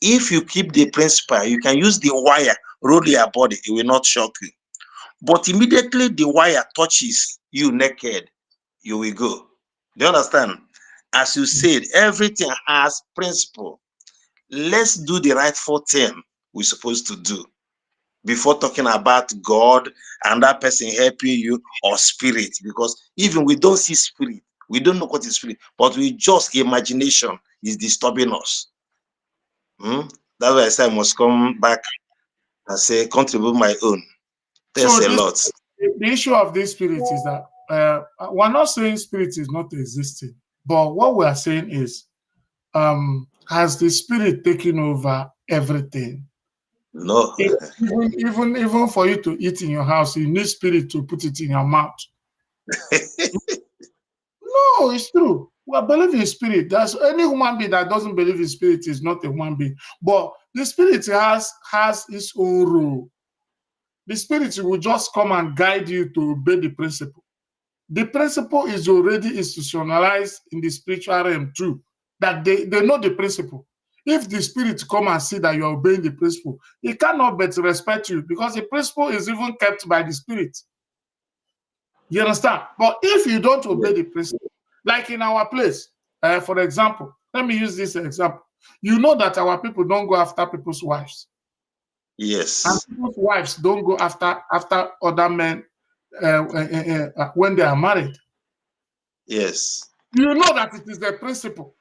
S9: If you keep the principle, you can use the wire, roll your body, it will not shock you. But immediately the wire touches you naked, you will go. Do you understand? As you said, everything has principle. Let's do the rightful thing we're supposed to do before talking about God and that person helping you or spirit. Because even we don't see spirit, we don't know what is spirit, but we just imagination is disturbing us. That's why I say I must come back and say contribute my own. There's a lot.
S2: The issue of this spirit is that we're not saying spirit is not existing, but what we are saying is, has the spirit taken over everything?
S9: No.
S2: Even for you to eat in your house, you need spirit to put it in your mouth. No, it's true. We believe in spirit. There's any human being that doesn't believe in spirit is not a human being. But the spirit has its own rule. The spirit will just come and guide you to obey the principle. The principle is already institutionalized in the spiritual realm too, that they know the principle. If the spirit come and see that you're obeying the principle, it cannot but respect you because the principle is even kept by the spirit. You understand? But if you don't obey the principle, like in our place, for example, let me use this example. You know that our people don't go after people's wives.
S9: Yes.
S2: And people's wives don't go after other men when they are married.
S9: Yes.
S2: You know that it is the principle.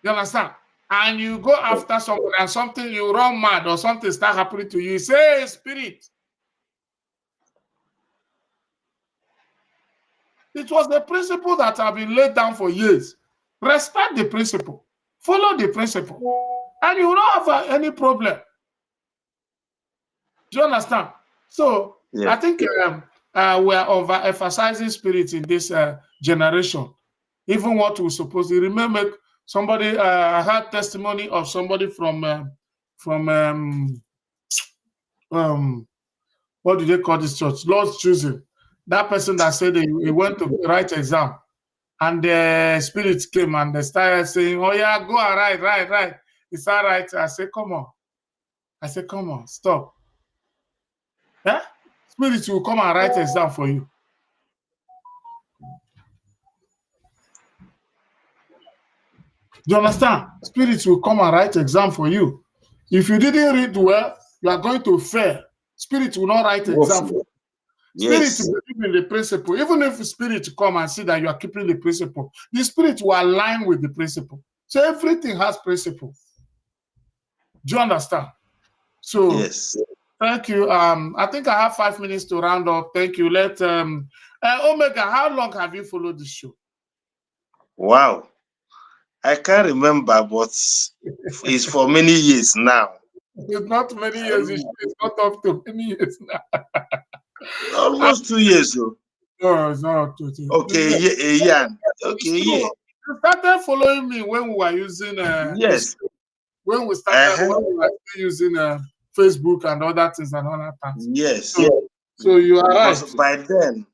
S2: You understand? And you go after someone and something, you run mad or something start happening to you. You say, hey, spirit. It was the principle that have been laid down for years. Respect the principle. Follow the principle. and you will not have any problem. Do you understand? So I think we are overemphasizing spirit in this generation. Even what we're supposed to remember. Somebody I had testimony of somebody from what do they call this church? Lord's choosing. That person that said he went to write exam, and the spirits came and they started saying, "Oh yeah, go and write. It's all right." I said, "Come on, stop." Yeah? Spirits will come and write exam for you. Do you understand? Spirits will come and write exam for you. If you didn't read well, you are going to fail. Spirit will not write exam for you. Spirit will believe in the principle. Even if the spirit come and see that you are keeping the principle, the spirit will align with the principle. So everything has principle. Do you understand? So
S9: yes.
S2: Thank you. I think I have 5 minutes to round up. Thank you. Let Omega, how long have you followed this show?
S9: Wow. I can't remember, but it's for many years now.
S2: It's not many years. It's not up to many years now.
S9: Almost 2 years though.
S2: No, it's not up to 2 years.
S9: Okay, yeah. Okay, yeah.
S2: You started following me when we were using
S9: yes.
S2: When we were using Facebook and other things and other things.
S9: Yes.
S2: So you are right.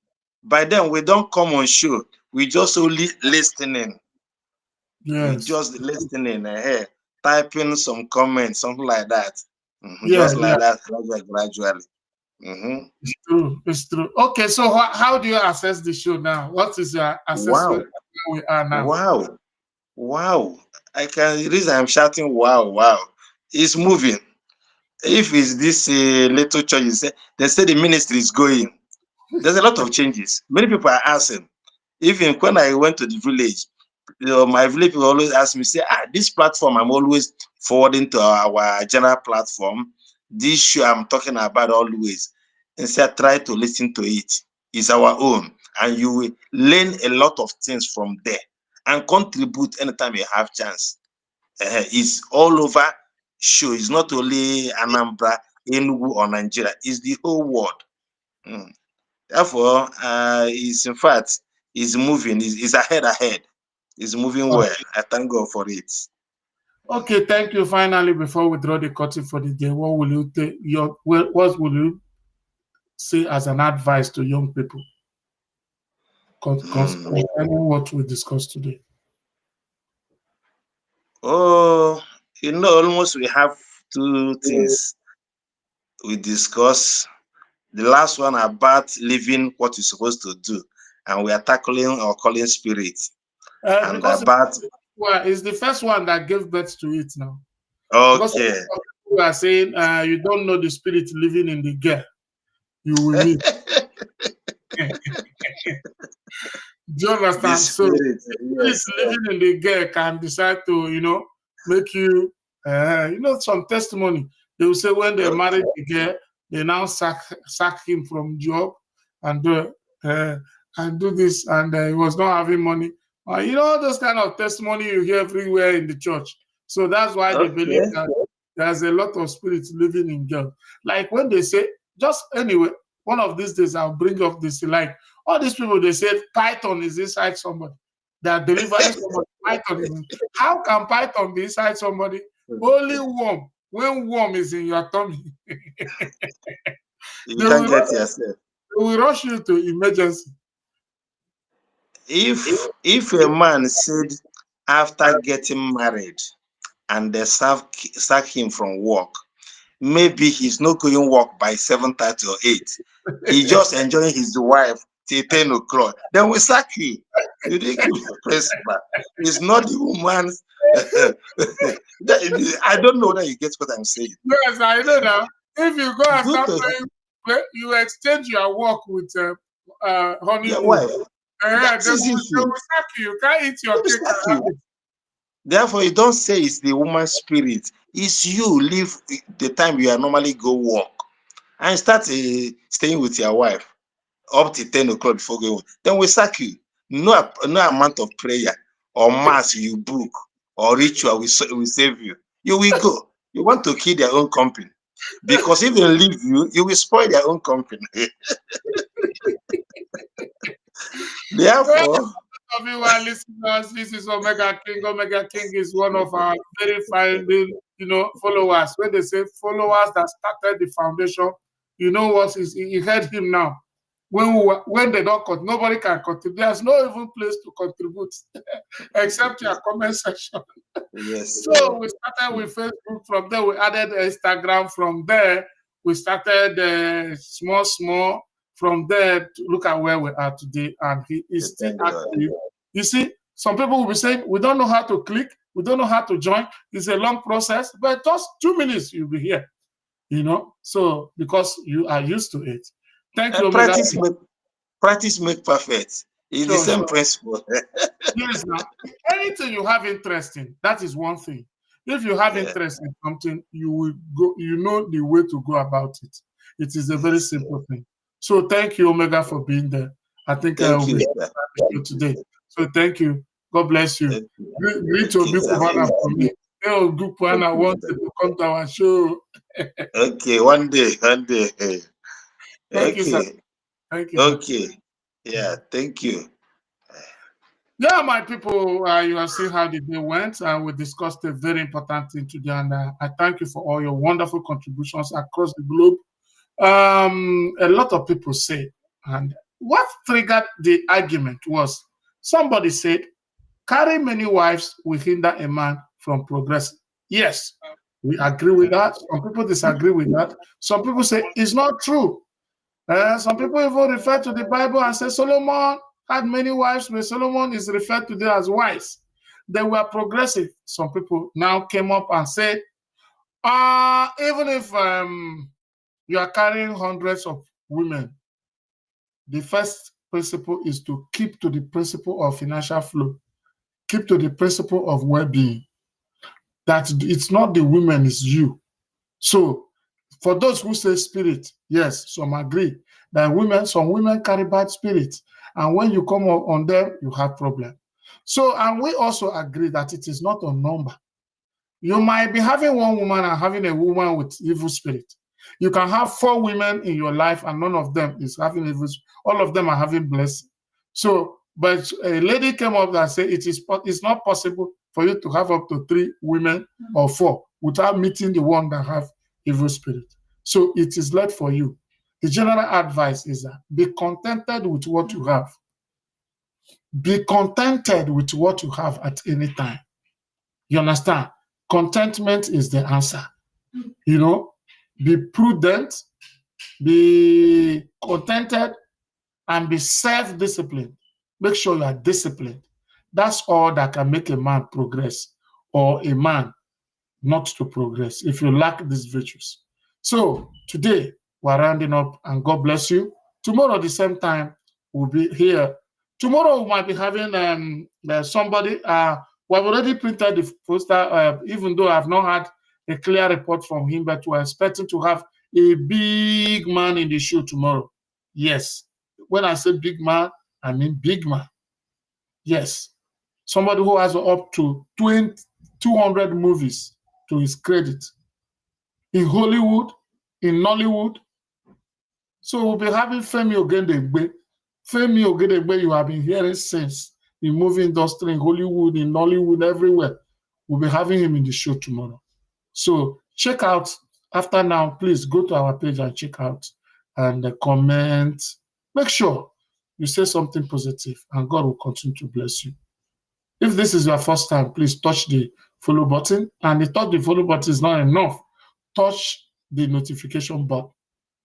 S9: By then we don't come on show. We just only listening.
S2: Yes.
S9: We just listening ahead, typing some comments, something like that.
S2: That,
S9: gradually.
S2: It's true. Okay, so how do you assess the show now? What is your assessment where we are now?
S9: Wow. The reason I'm shouting wow. It's moving. If it's this little church, they say the ministry is going. There's a lot of changes. Many people are asking. Even when I went to the village, my village people always ask me, say, this platform I'm always forwarding to our general platform. This show I'm talking about always. And say, try to listen to it. It's our own. And you will learn a lot of things from there and contribute anytime you have chance. It's all over show. It's not only Anambra, Enugu, or Nigeria. It's the whole world. Therefore, it's in fact, it's moving. It's ahead. It's moving well. I thank God for it.
S2: Okay, thank you. Finally, before we draw the curtain for the day, what will you say as an advice to young people concerning what we discussed today?
S9: Oh, almost we have 2 things we discuss. The last one about living what you're supposed to do, and we are tackling or calling spirit. And about
S2: it's the first one that gave birth to it now.
S9: Okay.
S2: People are saying you don't know the spirit living in the girl you will meet. Do you understand? So spirit living in the girl can decide to, make you some testimony. They will say when they married the girl, they now sack him from job and do this, and he was not having money. Those kind of testimony you hear everywhere in the church. So that's why they believe that there's a lot of spirits living in girls. Like when they say, just anyway, one of these days I'll bring up this, like all these people, they said Python is inside somebody. They are delivering somebody. Python. How can Python be inside somebody? Only worm. When worm is in your tummy,
S9: you can't get yourself.
S2: They will rush you to emergency.
S9: If a man said after getting married and they sack him from work, maybe he's not going to work by 7:30 or 8. He's just enjoying his wife till 10 o'clock. Then we sack you. You didn't give the principal. It's not the woman's. I don't know that you get what I'm saying.
S2: Yes, I know now. If you go and start playing, you exchange your work with honeymoon.
S9: Your wife.
S2: They will sack you. You can't eat your cake.
S9: Therefore, you don't say it's the woman's spirit. It's you leave the time you are normally go work and start staying with your wife up to 10 o'clock before going. Then we sack you. No amount of prayer or mass you book or ritual will save you. You will go. You want to kill their own company. Because if they leave you, you will spoil their own company. Therefore,
S2: of you are listeners, this is Omega King. Omega King is one of our very fine, followers. When they say followers that started the foundation, you know what is? You heard him now. When they don't contribute, nobody can contribute. There's no even place to contribute except your comment section.
S9: Yes.
S2: So we started with Facebook. From there, we added Instagram. From there, we started small. From there, look at where we are today, and he is still active. You see, some people will be saying, we don't know how to click, we don't know how to join. It's a long process, but just 2 minutes, you'll be here. So because you are used to it. Thank you, Omega.
S9: Practice make perfect. It's the same principle.
S2: Yes, now, anything you have interest in, that is one thing. If you have interest in something, you will go, you know the way to go about it. It is a very simple thing. So thank you, Omega, for being there. I think I will be today. So thank you. God bless you. Greet to Bukwana for me. Bukwana wanted to come to our show.
S9: Okay, one day.
S2: Thank you, sir. Thank you.
S9: Okay. Yeah, thank you.
S2: Yeah, my people, you have seen how the day went, and we discussed a very important thing today, and I thank you for all your wonderful contributions across the globe. A lot of people say, and what triggered the argument was somebody said, carry many wives will hinder a man from progressing. Yes, we agree with that. Some people disagree with that. Some people say it's not true. Some people even refer to the Bible and say Solomon had many wives, but Solomon is referred to them as wise. They were progressive. Some people now came up and said, even if you are carrying hundreds of women, the first principle is to keep to the principle of financial flow, keep to the principle of well-being. That it's not the women, it's you. So for those who say spirit, yes, some agree that some women carry bad spirits, and when you come on them, you have problem. So, and we also agree that it is not a number. You might be having one woman and having a woman with evil spirit. You can have 4 women in your life and none of them is having evil. All of them are having blessing. So, but a lady came up and said it's not possible for you to have up to 3 women or 4 without meeting the one that have evil spirit. So it is left for you. The general advice is that be contented with what you have. Be contented with what you have at any time. You understand? Contentment is the answer. Be prudent, be contented, and be self-disciplined. Make sure you are disciplined. That's all that can make a man progress or a man not to progress if you lack these virtues. So today we're rounding up, and God bless you. Tomorrow at the same time we'll be here. Tomorrow we might be having somebody. We've already printed the poster, even though I've not had a clear report from him, but we're expecting to have a big man in the show tomorrow. Yes. When I say big man, I mean big man. Yes. Somebody who has up to 200 movies to his credit. In Hollywood, in Nollywood. So we'll be having Femi Ogedengbe. Femi Ogedengbe, you have been hearing since in movie industry, in Hollywood, in Nollywood, everywhere. We'll be having him in the show tomorrow. So check out, after now, please go to our page and check out and comment. Make sure you say something positive and God will continue to bless you. If this is your first time, please touch the follow button. And if touch the follow button is not enough, touch the notification button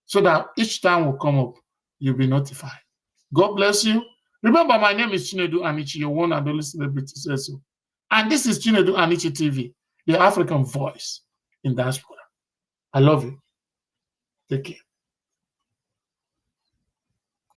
S2: so that each time will come up, you'll be notified. God bless you. Remember, my name is Chinedu Anichi, your one and only celebrity so. And this is Chinedu Anichi TV, the African voice in diaspora. I love you. Take care.